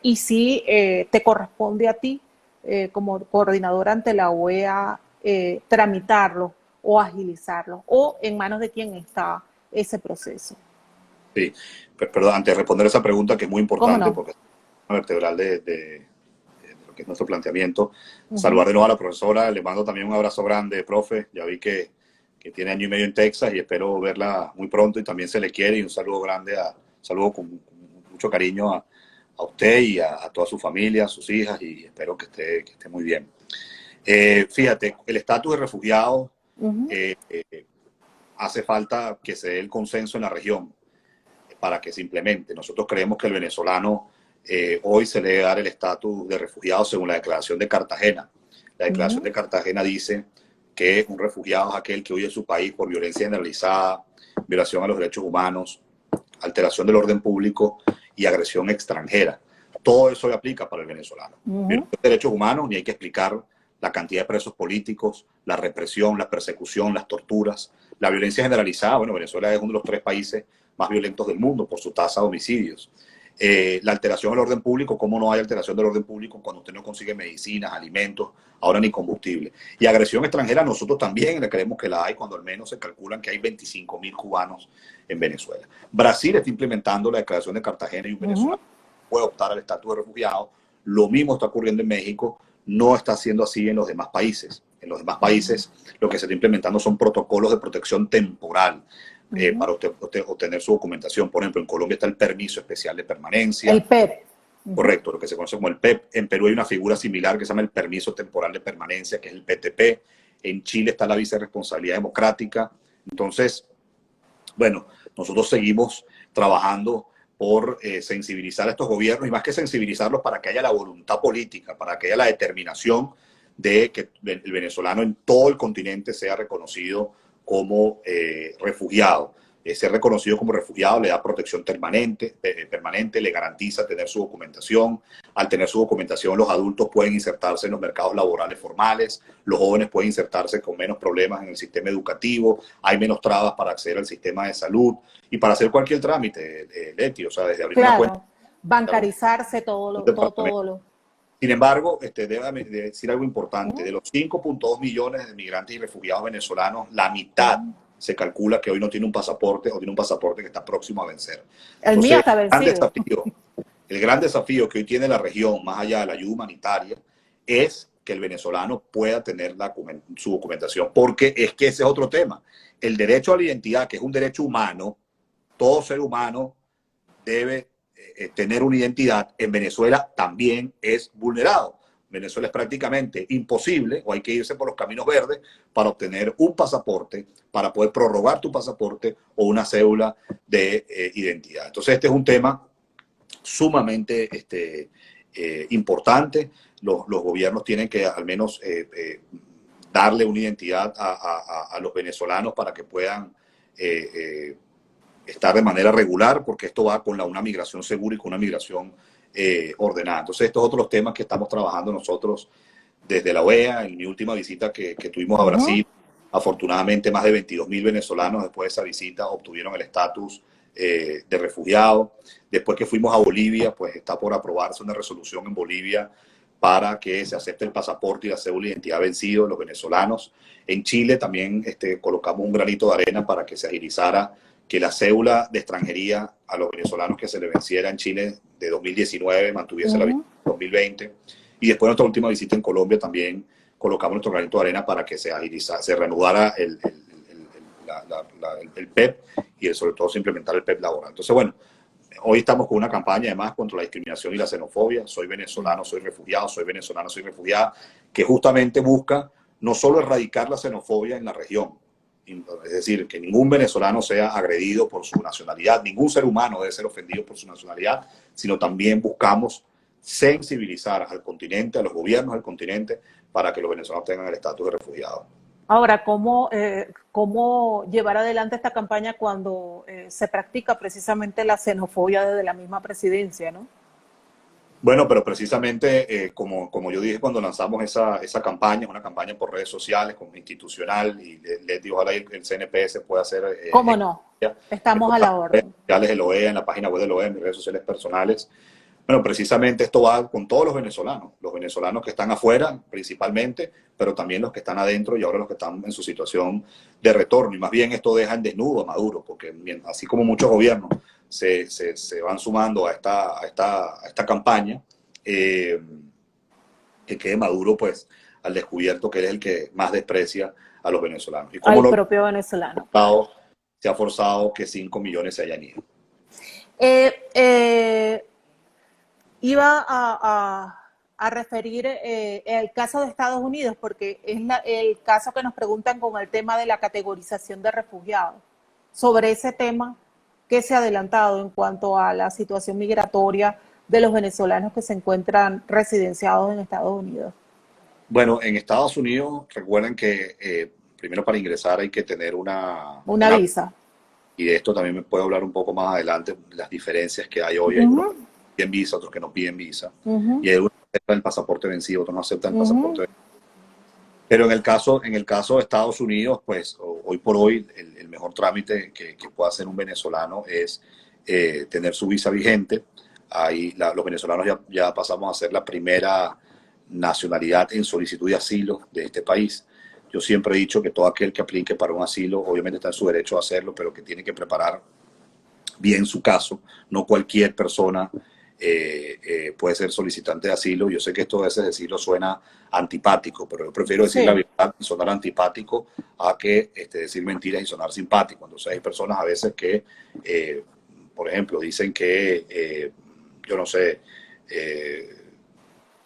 Y si te corresponde a ti, como coordinador ante la OEA, tramitarlo o agilizarlo, o en manos de quién está ese proceso. Sí, perdón, antes de responder esa pregunta, que es muy importante, no? porque es una vertebral de lo que es nuestro planteamiento. Saludar de nuevo a la profesora, le mando también un abrazo grande, profe. Ya vi que tiene año y medio en Texas y espero verla muy pronto, y también se le quiere, y un saludo grande, saludo con mucho cariño a usted y a toda su familia, a sus hijas, y espero que esté muy bien. Fíjate, el estatus de refugiado, hace falta que se dé el consenso en la región para que se implemente. Nosotros creemos que el venezolano hoy se le debe dar el estatus de refugiado según la Declaración de Cartagena. La Declaración de Cartagena dice que un refugiado es aquel que huye de su país por violencia generalizada, violación a los derechos humanos, alteración del orden público y agresión extranjera. Todo eso le aplica para el venezolano. Violación de derechos humanos, ni hay que explicar la cantidad de presos políticos, la represión, la persecución, las torturas, la violencia generalizada. Bueno, Venezuela es uno de los 3 países más violentos del mundo por su tasa de homicidios. La alteración del orden público, ¿cómo no hay alteración del orden público cuando usted no consigue medicinas, alimentos, ahora ni combustible? Y agresión extranjera, nosotros también le creemos que la hay, cuando al menos se calculan que hay 25.000 cubanos en Venezuela. Brasil está implementando la Declaración de Cartagena y un venezolano puede optar al estatus de refugiado. Lo mismo está ocurriendo en México, no está siendo así en los demás países. En los demás países lo que se está implementando son protocolos de protección temporal para usted obtener su documentación. Por ejemplo, en Colombia está el permiso especial de permanencia. El PEP. Correcto, lo que se conoce como el PEP. En Perú hay una figura similar que se llama el permiso temporal de permanencia, que es el PTP. En Chile está la vicerresponsabilidad democrática. Entonces, bueno, nosotros seguimos trabajando por sensibilizar a estos gobiernos, y más que sensibilizarlos, para que haya la voluntad política, para que haya la determinación de que el venezolano en todo el continente sea reconocido como refugiado. Ser reconocido como refugiado le da protección permanente, le garantiza tener su documentación. Al tener su documentación, los adultos pueden insertarse en los mercados laborales formales, los jóvenes pueden insertarse con menos problemas en el sistema educativo, hay menos trabas para acceder al sistema de salud y para hacer cualquier trámite, Leti, o sea, desde abrir una cuenta. Bancarizarse, todo lo. Sin embargo, déjame decir algo importante. De los 5.2 millones de migrantes y refugiados venezolanos, la mitad se calcula que hoy no tiene un pasaporte, o tiene un pasaporte que está próximo a vencer. El mío está vencido. El gran desafío que hoy tiene la región, más allá de la ayuda humanitaria, es que el venezolano pueda tener su documentación, porque es que ese es otro tema. El derecho a la identidad, que es un derecho humano, todo ser humano debe tener una identidad, en Venezuela también es vulnerado. Venezuela es prácticamente imposible, o hay que irse por los caminos verdes para obtener un pasaporte, para poder prorrogar tu pasaporte o una cédula de identidad. Entonces este es un tema sumamente importante. Los gobiernos tienen que al menos darle una identidad a los venezolanos para que puedan estar de manera regular, porque esto va con una migración segura y con una migración ordenada. Entonces, estos otros temas que estamos trabajando nosotros desde la OEA. En mi última visita que tuvimos a Brasil, afortunadamente más de 22.000 venezolanos después de esa visita obtuvieron el estatus de refugiado. Después que fuimos a Bolivia, pues está por aprobarse una resolución en Bolivia para que se acepte el pasaporte y la cédula de identidad vencido de los venezolanos. En Chile también colocamos un granito de arena para que se agilizara que la cédula de extranjería a los venezolanos que se le venciera en Chile de 2019 mantuviese la vigencia de 2020. Y después de nuestra última visita en Colombia también colocamos nuestro granito de arena para que se agilizara, se reanudara el PEP y sobre todo se implementara el PEP laboral. Entonces, bueno, hoy estamos con una campaña además contra la discriminación y la xenofobia. Soy venezolano, soy refugiado, soy venezolana, soy refugiada, que justamente busca no solo erradicar la xenofobia en la región, es decir, que ningún venezolano sea agredido por su nacionalidad, ningún ser humano debe ser ofendido por su nacionalidad, sino también buscamos sensibilizar al continente, a los gobiernos del continente, para que los venezolanos tengan el estatus de refugiados. Ahora, ¿cómo llevar adelante esta campaña cuando se practica precisamente la xenofobia desde la misma presidencia, ¿no? Bueno, pero precisamente, como yo dije cuando lanzamos esa campaña, una campaña por redes sociales, como institucional, y les digo, ojalá el CNPS pueda hacer... ¿Cómo no? Estamos a la orden. Sociales de la OEA, en la página web de la OEA, en mis redes sociales personales. Bueno, precisamente esto va con todos los venezolanos que están afuera principalmente, pero también los que están adentro y ahora los que están en su situación de retorno. Y más bien esto deja en desnudo a Maduro, porque así como muchos gobiernos se van sumando a esta campaña, que quede Maduro pues al descubierto que él es el que más desprecia a los venezolanos. Y al propio venezolano. Se ha forzado que 5 millones se hayan ido. Iba a referir el caso de Estados Unidos, porque es el caso que nos preguntan con el tema de la categorización de refugiados. Sobre ese tema, ¿qué se ha adelantado en cuanto a la situación migratoria de los venezolanos que se encuentran residenciados en Estados Unidos? Bueno, en Estados Unidos, recuerden que primero para ingresar hay que tener una visa. Y de esto también me puedo hablar un poco más adelante, las diferencias que hay hoy. Hay unos que piden visa, otros que no piden visa. Y hay unos que aceptan el pasaporte vencido, otros no aceptan el pasaporte vencido. Pero en el caso de Estados Unidos, pues hoy por hoy el mejor trámite que puede hacer un venezolano es tener su visa vigente. Ahí los venezolanos ya pasamos a ser la primera nacionalidad en solicitud de asilo de este país. Yo siempre he dicho que todo aquel que aplique para un asilo, obviamente está en su derecho a hacerlo, pero que tiene que preparar bien su caso. No cualquier persona puede ser solicitante de asilo. Yo sé que esto a veces decirlo suena antipático, pero yo prefiero decir la verdad y sonar antipático a que decir mentiras y sonar simpático. Entonces hay personas a veces que, por ejemplo, dicen que, yo no sé,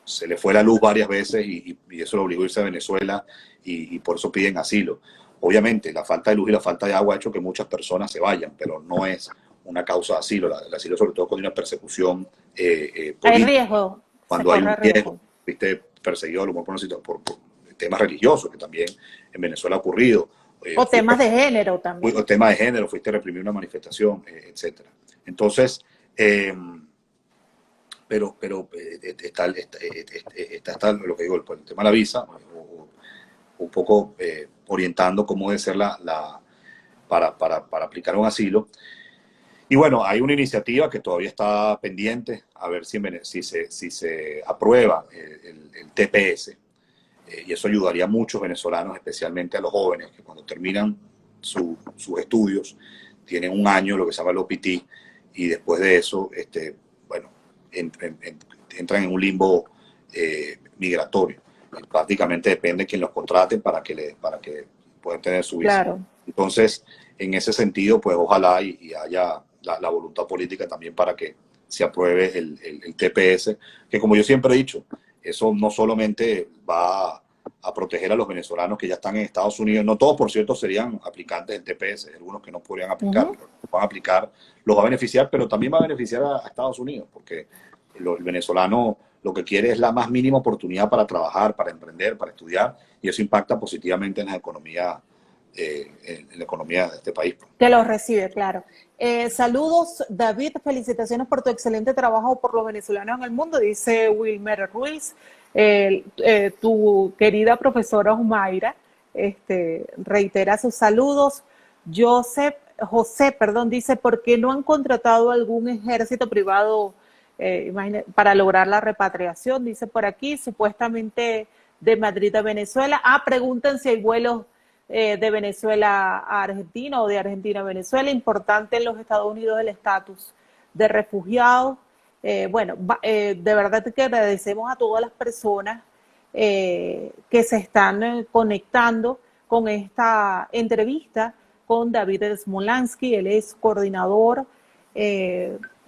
se le fue la luz varias veces y eso lo obligó a irse a Venezuela y por eso piden asilo. Obviamente, la falta de luz y la falta de agua ha hecho que muchas personas se vayan, pero no es una causa de asilo. El asilo, sobre todo, cuando hay una persecución política. Hay riesgo. Cuando hay un riesgo, fuiste perseguido a lo mejor por temas religiosos, que también en Venezuela ha ocurrido. O temas de género también. O temas de género, fuiste reprimido en una manifestación, etc. Entonces, pero está lo que digo, el tema de la visa, un poco orientando cómo debe ser para aplicar un asilo. Y bueno, hay una iniciativa que todavía está pendiente, a ver si se aprueba el TPS, y eso ayudaría a muchos venezolanos, especialmente a los jóvenes, que cuando terminan sus estudios, tienen un año, lo que se llama el OPT, y después de eso, bueno, entran en un limbo migratorio. Y prácticamente depende de quien los contrate para que puedan tener su visa. Claro. Entonces, en ese sentido, pues ojalá y haya la voluntad política también para que se apruebe el TPS, que como yo siempre he dicho, Eso no solamente va a proteger a los venezolanos que ya están en Estados Unidos, no todos, por cierto, serían aplicantes del TPS, algunos que no podrían aplicar, Ujú. van a aplicar, los va a beneficiar, pero también va a beneficiar a Estados Unidos, porque el venezolano lo que quiere es la más mínima oportunidad para trabajar, para emprender, para estudiar, y eso impacta positivamente en la economía de este país. Que los recibe, claro. Saludos, David, felicitaciones por tu excelente trabajo por los venezolanos en el mundo, dice Wilmer Ruiz. Tu querida profesora Osmaira reitera sus saludos. José, perdón, dice, ¿por qué no han contratado algún ejército privado para lograr la repatriación? Dice por aquí, supuestamente de Madrid a Venezuela. Preguntan si hay vuelos de Venezuela a Argentina o de Argentina a Venezuela. Importante en los Estados Unidos el estatus de refugiados. De verdad que agradecemos a todas las personas que se están conectando con esta entrevista con David Smolansky. Él es coordinador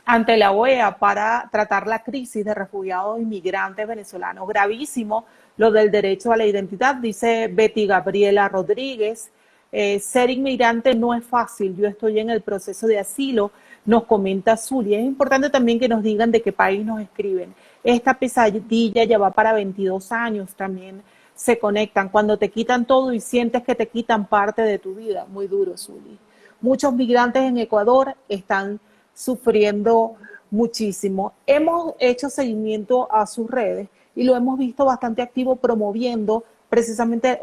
ante la OEA para tratar la crisis de refugiados e inmigrantes venezolanos. Gravísimo lo del derecho a la identidad, dice Betty Gabriela Rodríguez. Ser inmigrante no es fácil, yo estoy en el proceso de asilo, nos comenta Zulia. Es importante también que nos digan de qué país nos escriben. Esta pesadilla ya va para 22 años, también se conectan. Cuando te quitan todo y sientes que te quitan parte de tu vida, muy duro, Zuli. Muchos migrantes en Ecuador están sufriendo muchísimo. Hemos hecho seguimiento a sus redes y lo hemos visto bastante activo promoviendo precisamente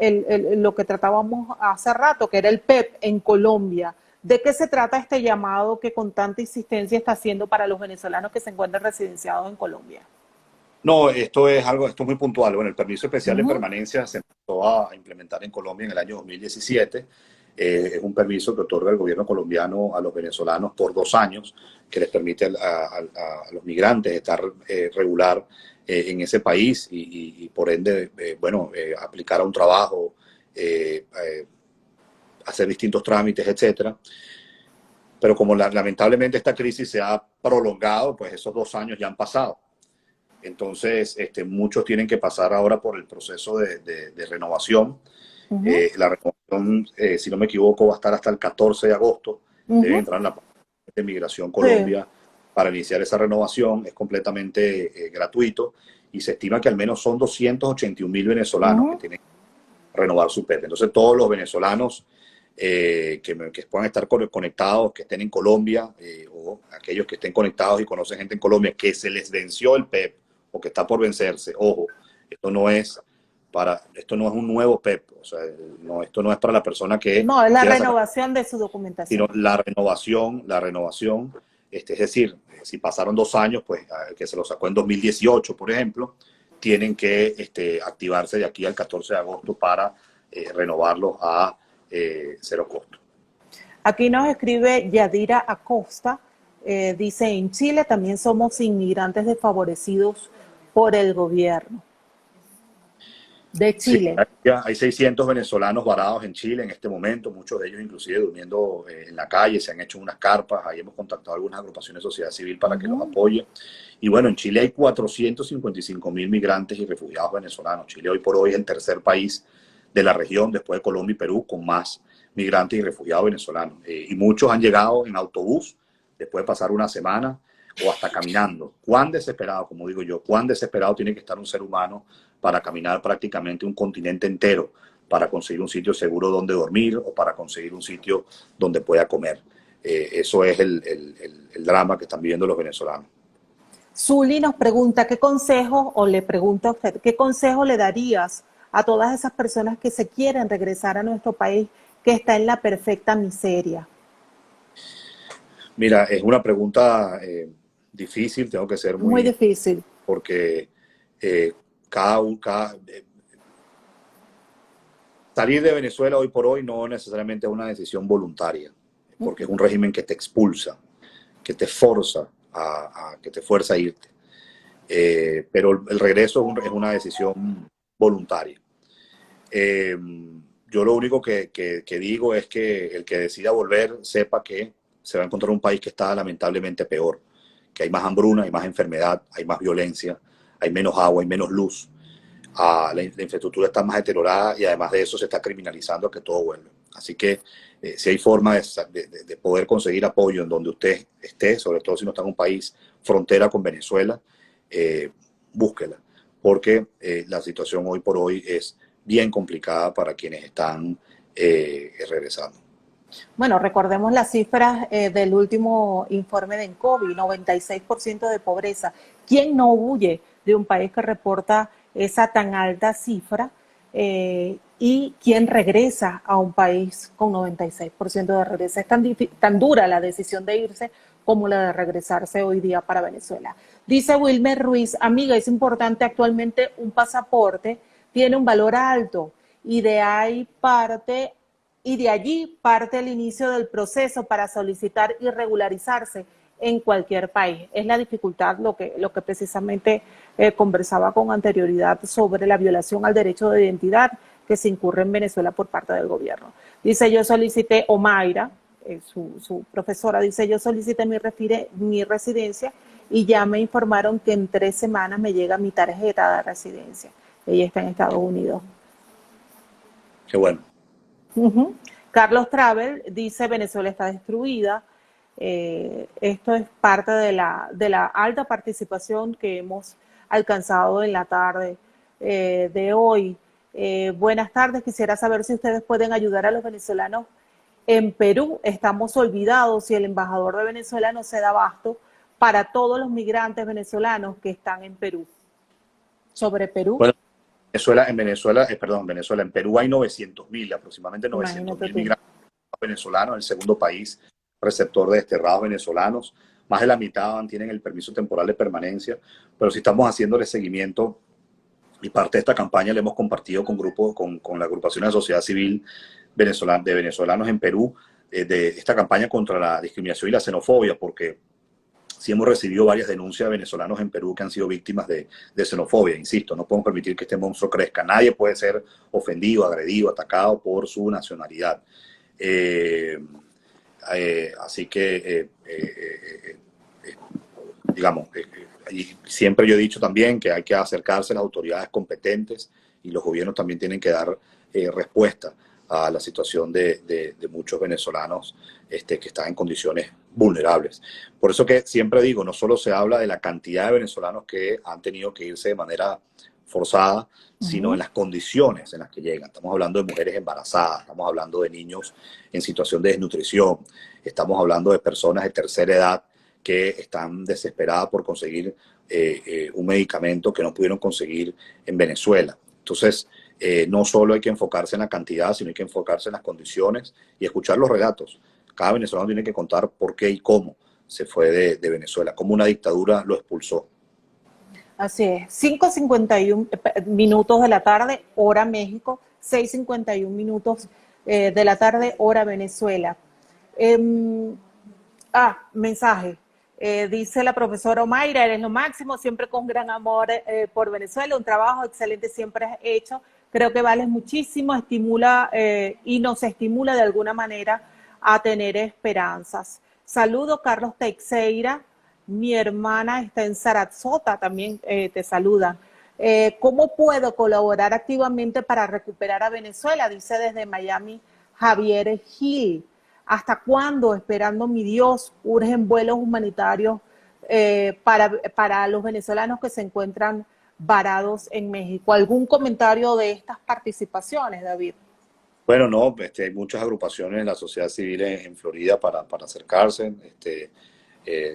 lo que tratábamos hace rato, que era el PEP en Colombia. ¿De qué se trata este llamado que con tanta insistencia está haciendo para los venezolanos que se encuentran residenciados en Colombia? No, esto es muy puntual. Bueno, el permiso especial de permanencia se empezó a implementar en Colombia en el año 2017. Es un permiso que otorga el gobierno colombiano a los venezolanos por 2 años, que les permite a los migrantes estar regular en ese país y por ende, aplicar a un trabajo, hacer distintos trámites, etcétera. Pero como lamentablemente esta crisis se ha prolongado, pues esos 2 años ya han pasado. Entonces, muchos tienen que pasar ahora por el proceso de renovación. La renovación, si no me equivoco, va a estar hasta el 14 de agosto. Deben entrar en la página de Migración Colombia para iniciar esa renovación. Es completamente gratuito y se estima que al menos son 281.000 venezolanos que tienen que renovar su PEP. Entonces, todos los venezolanos que puedan estar conectados, que estén en Colombia, o aquellos que estén conectados y conocen gente en Colombia que se les venció el PEP o que está por vencerse, ojo, esto no es un nuevo PEP, o sea, esto no es para la persona que no, es la renovación de su documentación, sino la renovación, es decir, si pasaron 2 años, pues que se lo sacó en 2018, por ejemplo, tienen que activarse de aquí al 14 de agosto para renovarlos a 0 costo. Aquí nos escribe Yadira Acosta, dice, en Chile también somos inmigrantes desfavorecidos por el gobierno de Chile. Sí, hay 600 venezolanos varados en Chile en este momento, muchos de ellos inclusive durmiendo en la calle, se han hecho unas carpas, ahí hemos contactado a algunas agrupaciones de sociedad civil para que los apoyen. Y bueno, en Chile hay 455.000 migrantes y refugiados venezolanos. Chile hoy por hoy es el tercer país de la región, después de Colombia y Perú, con más migrantes y refugiados venezolanos. Y muchos han llegado en autobús, después de pasar una semana, o hasta caminando. Cuán desesperado, como digo yo, cuán desesperado tiene que estar un ser humano para caminar prácticamente un continente entero para conseguir un sitio seguro donde dormir o para conseguir un sitio donde pueda comer. Eso es el drama que están viviendo los venezolanos. Zuli nos pregunta qué consejo, o le pregunta a usted, ¿qué consejo le darías a todas esas personas que se quieren regresar a nuestro país, que está en la perfecta miseria? Mira, es una pregunta difícil, tengo que ser muy difícil. Porque salir de Venezuela hoy por hoy no necesariamente es una decisión voluntaria, porque es un régimen que te expulsa, que te forza que te fuerza a irte. Pero el regreso es una decisión voluntaria. Yo lo único que digo es que el que decida volver sepa que se va a encontrar un país que está lamentablemente peor, que hay más hambruna, hay más enfermedad, hay más violencia, hay menos agua, hay menos luz, la infraestructura está más deteriorada y además de eso se está criminalizando a que todo vuelva. Así que si hay forma de poder conseguir apoyo en donde usted esté, sobre todo si no está en un país frontera con Venezuela, búsquela, porque la situación hoy por hoy es bien complicada para quienes están regresando. Bueno, recordemos las cifras del último informe de ENCOVI, 96% de pobreza. ¿Quién no huye de un país que reporta esa tan alta cifra? ¿Y quién regresa a un país con 96% de regresa? Es tan dura la decisión de irse como la de regresarse hoy día para Venezuela. Dice Wilmer Ruiz, amiga, es importante actualmente un pasaporte, tiene un valor alto y de allí parte el inicio del proceso para solicitar y regularizarse en cualquier país. Es la dificultad lo que precisamente conversaba con anterioridad sobre la violación al derecho de identidad que se incurre en Venezuela por parte del gobierno. Dice, yo solicité, Omaira, su profesora, dice, yo solicité mi residencia y ya me informaron que en 3 semanas me llega mi tarjeta de residencia. Ella está en Estados Unidos. Qué bueno. Carlos Travel dice, Venezuela está destruida. Esto es parte de la alta participación que hemos alcanzado en la tarde de hoy. Buenas tardes, quisiera saber si ustedes pueden ayudar a los venezolanos en Perú. Estamos olvidados y el embajador de Venezuela no se da abasto para todos los migrantes venezolanos que están en Perú. Sobre Perú. Bueno, en Perú hay 900.000, aproximadamente 900.000 migrantes venezolanos, el segundo país receptor de desterrados venezolanos. Más de la mitad tienen el permiso temporal de permanencia, pero si estamos haciéndole seguimiento y parte de esta campaña le hemos compartido con grupos, con la agrupación de sociedad civil de venezolanos en Perú, de esta campaña contra la discriminación y la xenofobia, porque sí hemos recibido varias denuncias de venezolanos en Perú que han sido víctimas de xenofobia. Insisto, no podemos permitir que este monstruo crezca. Nadie puede ser ofendido, agredido, atacado por su nacionalidad. Así que, digamos, y siempre yo he dicho también que hay que acercarse a las autoridades competentes y los gobiernos también tienen que dar respuesta a la situación de muchos venezolanos que están en condiciones vulnerables. Por eso que siempre digo, no solo se habla de la cantidad de venezolanos que han tenido que irse de manera forzada, sino en las condiciones en las que llegan. Estamos hablando de mujeres embarazadas, estamos hablando de niños en situación de desnutrición, estamos hablando de personas de tercera edad que están desesperadas por conseguir un medicamento que no pudieron conseguir en Venezuela. Entonces, no solo hay que enfocarse en la cantidad, sino hay que enfocarse en las condiciones y escuchar los relatos. Cada venezolano tiene que contar por qué y cómo se fue de Venezuela, cómo una dictadura lo expulsó. Así es, 5:51 minutos de la tarde, hora México, 6:51 minutos de la tarde, hora Venezuela. Mensaje. Dice la profesora Omaira, eres lo máximo, siempre con gran amor por Venezuela, un trabajo excelente siempre has hecho, creo que vales muchísimo, estimula y nos estimula de alguna manera a tener esperanzas. Saludo, Carlos Teixeira, mi hermana está en Sarasota, también te saluda. ¿Cómo puedo colaborar activamente para recuperar a Venezuela? Dice desde Miami Javier Gil. ¿Hasta cuándo, esperando mi Dios, urgen vuelos humanitarios para los venezolanos que se encuentran varados en México? ¿Algún comentario de estas participaciones, David? Bueno, no, hay muchas agrupaciones en la sociedad civil en Florida para acercarse.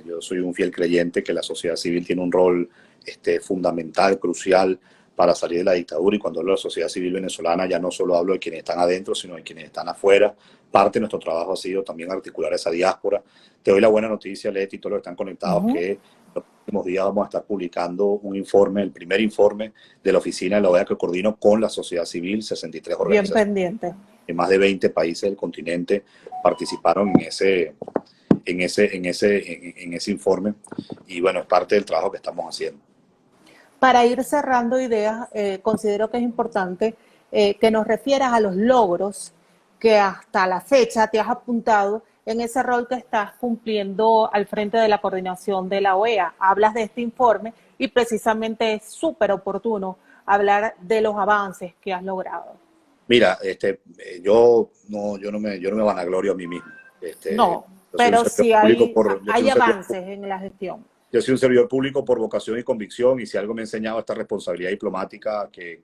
Yo soy un fiel creyente que la sociedad civil tiene un rol fundamental, crucial para salir de la dictadura, y cuando hablo de la sociedad civil venezolana ya no solo hablo de quienes están adentro, sino de quienes están afuera. Parte de nuestro trabajo ha sido también articular esa diáspora. Te doy la buena noticia, Leti, y todos los que están conectados, que en los próximos días vamos a estar publicando un informe, el primer informe de la oficina de la OEA que coordino con la sociedad civil, 63 organizaciones. Bien pendiente. En más de 20 países del continente participaron en ese informe, y bueno, es parte del trabajo que estamos haciendo. Para ir cerrando ideas, considero que es importante que nos refieras a los logros que hasta la fecha te has apuntado en ese rol que estás cumpliendo al frente de la coordinación de la OEA. Hablas de este informe y precisamente es súper oportuno hablar de los avances que has logrado. Mira, yo no me vanaglorio a mí mismo. No, Yo soy un pero servidor sí público por, yo soy hay un servidor, avances en la gestión. yo soy un servidor público por vocación y convicción, y si algo me ha enseñado esta responsabilidad diplomática que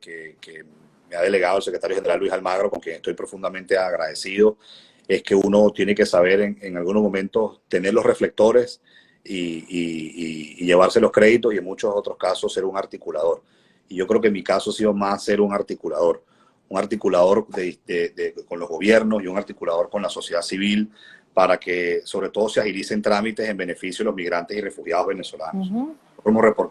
me ha delegado el secretario general Luis Almagro, con quien estoy profundamente agradecido, es que uno tiene que saber en algunos momentos tener los reflectores y llevarse los créditos, y en muchos otros casos ser un articulador. Y yo creo que en mi caso ha sido más ser un articulador con los gobiernos y un articulador con la sociedad civil, para que sobre todo se agilicen trámites en beneficio de los migrantes y refugiados venezolanos. Ujú.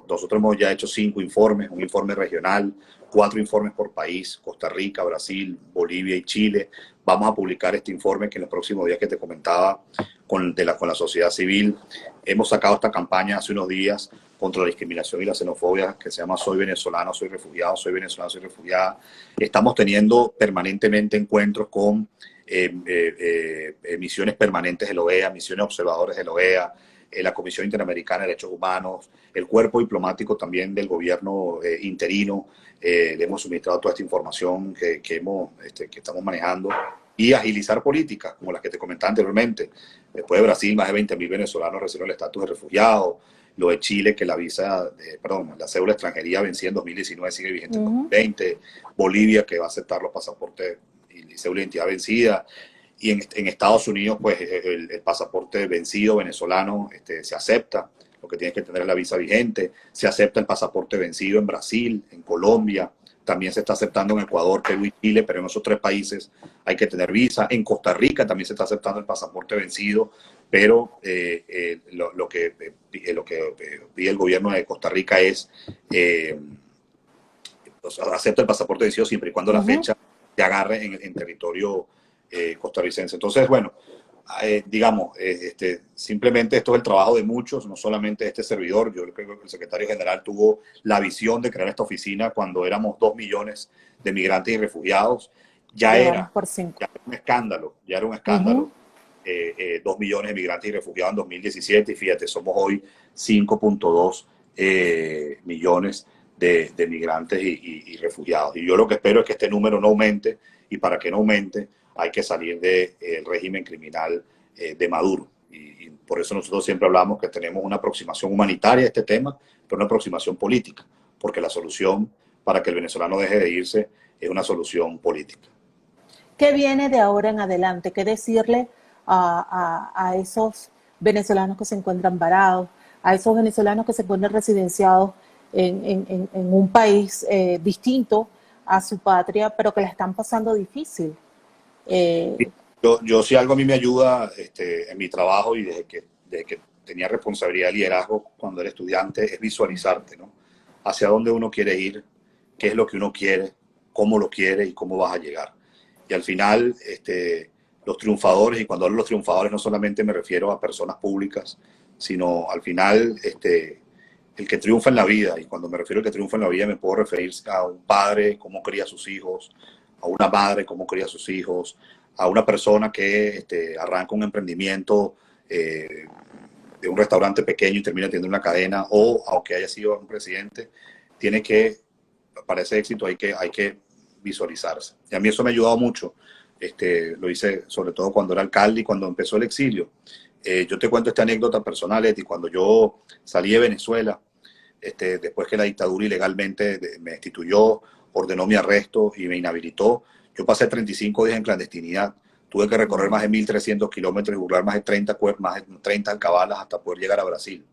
Nosotros hemos ya hecho 5 informes, un informe regional, 4 informes por país: Costa Rica, Brasil, Bolivia y Chile. Vamos a publicar este informe que en los próximos días, que te comentaba, con la sociedad civil. Hemos sacado esta campaña hace unos días contra la discriminación y la xenofobia, que se llama Soy venezolano, soy refugiado, soy venezolano, soy refugiada. Estamos teniendo permanentemente encuentros con misiones permanentes de la OEA, misiones observadores de la OEA, la Comisión Interamericana de Derechos Humanos, el cuerpo diplomático también del gobierno interino. Le hemos suministrado toda esta información que estamos manejando, y agilizar políticas como las que te comentaba anteriormente. Después de Brasil, más de 20.000 venezolanos recibieron el estatus de refugiado. Lo de Chile, que la cédula de extranjería vencía en 2019, sigue vigente en 2020. Bolivia, que va a aceptar los pasaportes y cédula de identidad vencida. Y en Estados Unidos, pues el pasaporte vencido venezolano se acepta. Lo que tienes que tener es la visa vigente. Se acepta el pasaporte vencido en Brasil, en Colombia. También se está aceptando en Ecuador, Perú y Chile, pero en esos 3 países hay que tener visa. En Costa Rica también se está aceptando el pasaporte vencido, pero lo que pide el gobierno de Costa Rica es acepta el pasaporte vencido siempre y cuando la fecha se agarre en territorio costarricense. Entonces, bueno, digamos, simplemente esto es el trabajo de muchos, no solamente de este servidor. Yo creo que el secretario general tuvo la visión de crear esta oficina cuando éramos 2 millones de migrantes y refugiados. Ya Llevamos era, por 5. ya era un escándalo, 2 millones de migrantes y refugiados en 2017, y fíjate, somos hoy 5.2 millones de migrantes y refugiados. Y yo lo que espero es que este número no aumente, y para que no aumente hay que salir del régimen criminal de Maduro. Y por eso nosotros siempre hablamos que tenemos una aproximación humanitaria a este tema, pero una aproximación política, porque la solución para que el venezolano deje de irse es una solución política. ¿Qué viene de ahora en adelante? ¿Qué decirle a esos venezolanos que se encuentran varados, a esos venezolanos que se encuentran residenciados en un país distinto a su patria, pero que la están pasando difícil? Si algo a mí me ayuda en mi trabajo, y desde que tenía responsabilidad de liderazgo cuando era estudiante, es visualizarte, ¿no? Hacia dónde uno quiere ir, qué es lo que uno quiere, cómo lo quiere y cómo vas a llegar. Y al final, los triunfadores, y cuando hablo de los triunfadores no solamente me refiero a personas públicas, sino al final el que triunfa en la vida. Y cuando me refiero al que triunfa en la vida, me puedo referir a un padre, cómo cría a sus hijos, a una madre, cómo cría a sus hijos, a una persona que arranca un emprendimiento de un restaurante pequeño y termina teniendo una cadena, o aunque haya sido un presidente, para ese éxito hay que visualizarse. Y a mí eso me ha ayudado mucho. Lo hice sobre todo cuando era alcalde y cuando empezó el exilio. Yo te cuento esta anécdota personal, Eti. Cuando yo salí de Venezuela, después que la dictadura ilegalmente me destituyó, ordenó mi arresto y me inhabilitó, yo pasé 35 días en clandestinidad. Tuve que recorrer más de 1.300 kilómetros y burlar más de 30 alcabalas hasta poder llegar a Brasil.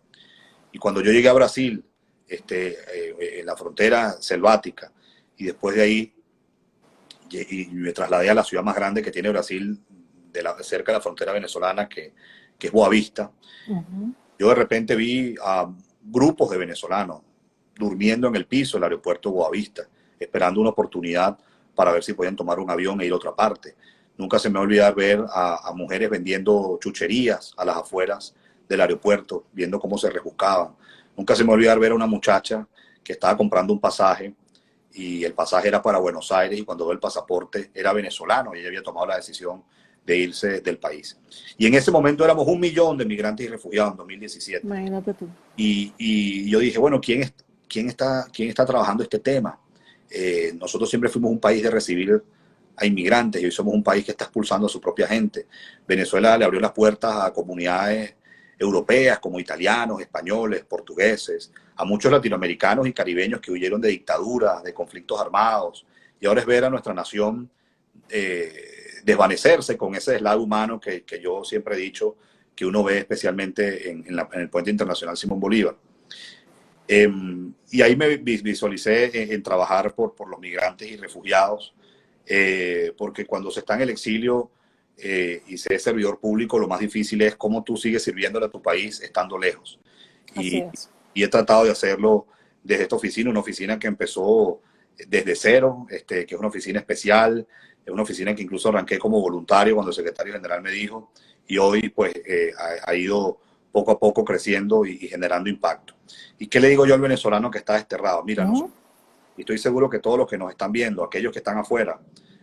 Y cuando yo llegué a Brasil, en la frontera selvática, y después de ahí y me trasladé a la ciudad más grande que tiene Brasil, cerca de la frontera venezolana, que es Boavista. Yo de repente vi a grupos de venezolanos durmiendo en el piso del aeropuerto Boavista, esperando una oportunidad para ver si podían tomar un avión e ir a otra parte. Nunca se me va a olvidar ver a mujeres vendiendo chucherías a las afueras del aeropuerto, viendo cómo se rebuscaban. Nunca se me va a olvidar ver a una muchacha que estaba comprando un pasaje, y el pasaje era para Buenos Aires, y cuando ve el pasaporte era venezolano, y ella había tomado la decisión de irse del país. Y en ese momento éramos 1 millón de migrantes y refugiados en 2017. Imagínate tú. Y yo dije, bueno, ¿quién está trabajando este tema? Nosotros siempre fuimos un país de recibir a inmigrantes y hoy somos un país que está expulsando a su propia gente. Venezuela le abrió las puertas a comunidades europeas como italianos, españoles, portugueses, a muchos latinoamericanos y caribeños que huyeron de dictaduras, de conflictos armados. Y ahora es ver a nuestra nación desvanecerse con ese deslave humano que yo siempre he dicho que uno ve especialmente en el Puente Internacional Simón Bolívar. Y ahí me visualicé en trabajar por los migrantes y refugiados, porque cuando se está en el exilio y se es servidor público, lo más difícil es cómo tú sigues sirviéndole a tu país estando lejos. Y he tratado de hacerlo desde esta oficina, una oficina que empezó desde cero, que es una oficina especial, es una oficina que incluso arranqué como voluntario cuando el secretario general me dijo, y hoy pues ha ido poco a poco creciendo y generando impacto. ¿Y qué le digo yo al venezolano que está desterrado? Mira, y estoy seguro que todos los que nos están viendo, aquellos que están afuera,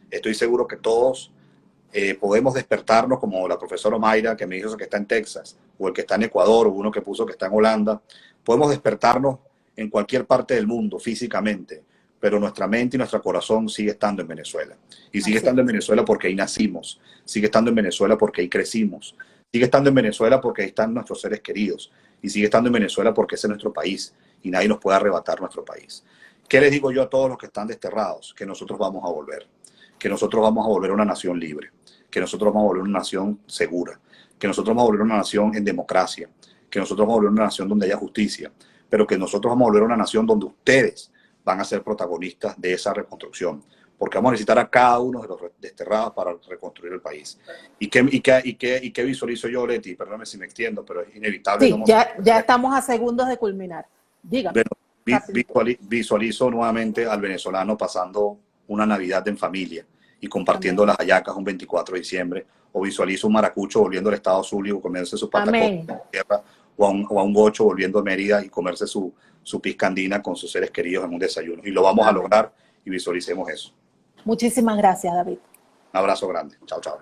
estoy seguro que todos podemos despertarnos, como la profesora Mayra que me dijo que está en Texas, o el que está en Ecuador, o uno que puso que está en Holanda. Podemos despertarnos en cualquier parte del mundo físicamente, pero nuestra mente y nuestro corazón sigue estando en Venezuela. Y sigue estando en Venezuela porque ahí nacimos, sigue estando en Venezuela porque ahí crecimos, sigue estando en Venezuela porque ahí están nuestros seres queridos, y sigue estando en Venezuela porque ese es nuestro país, y nadie nos puede arrebatar nuestro país. ¿Qué les digo yo a todos los que están desterrados? Que nosotros vamos a volver, que nosotros vamos a volver a una nación libre, que nosotros vamos a volver a una nación segura, que nosotros vamos a volver a una nación en democracia, que nosotros vamos a volver a una nación donde haya justicia, pero que nosotros vamos a volver a una nación donde ustedes van a ser protagonistas de esa reconstrucción, porque vamos a necesitar a cada uno de los desterrados para reconstruir el país. ¿Y qué visualizo yo, Leti? Perdóname si me extiendo, pero es inevitable. Sí, ya estamos a segundos de culminar. Dígame. Visualizo nuevamente al venezolano pasando una Navidad en familia y compartiendo las hallacas un 24 de diciembre, o visualizo un maracucho volviendo al estado Zulia, comerse su patacón, o a un gocho volviendo a Mérida y comerse su piscandina con sus seres queridos en un desayuno. Y lo vamos a lograr, y visualicemos eso. Muchísimas gracias, David. Un abrazo grande. Chao, chao.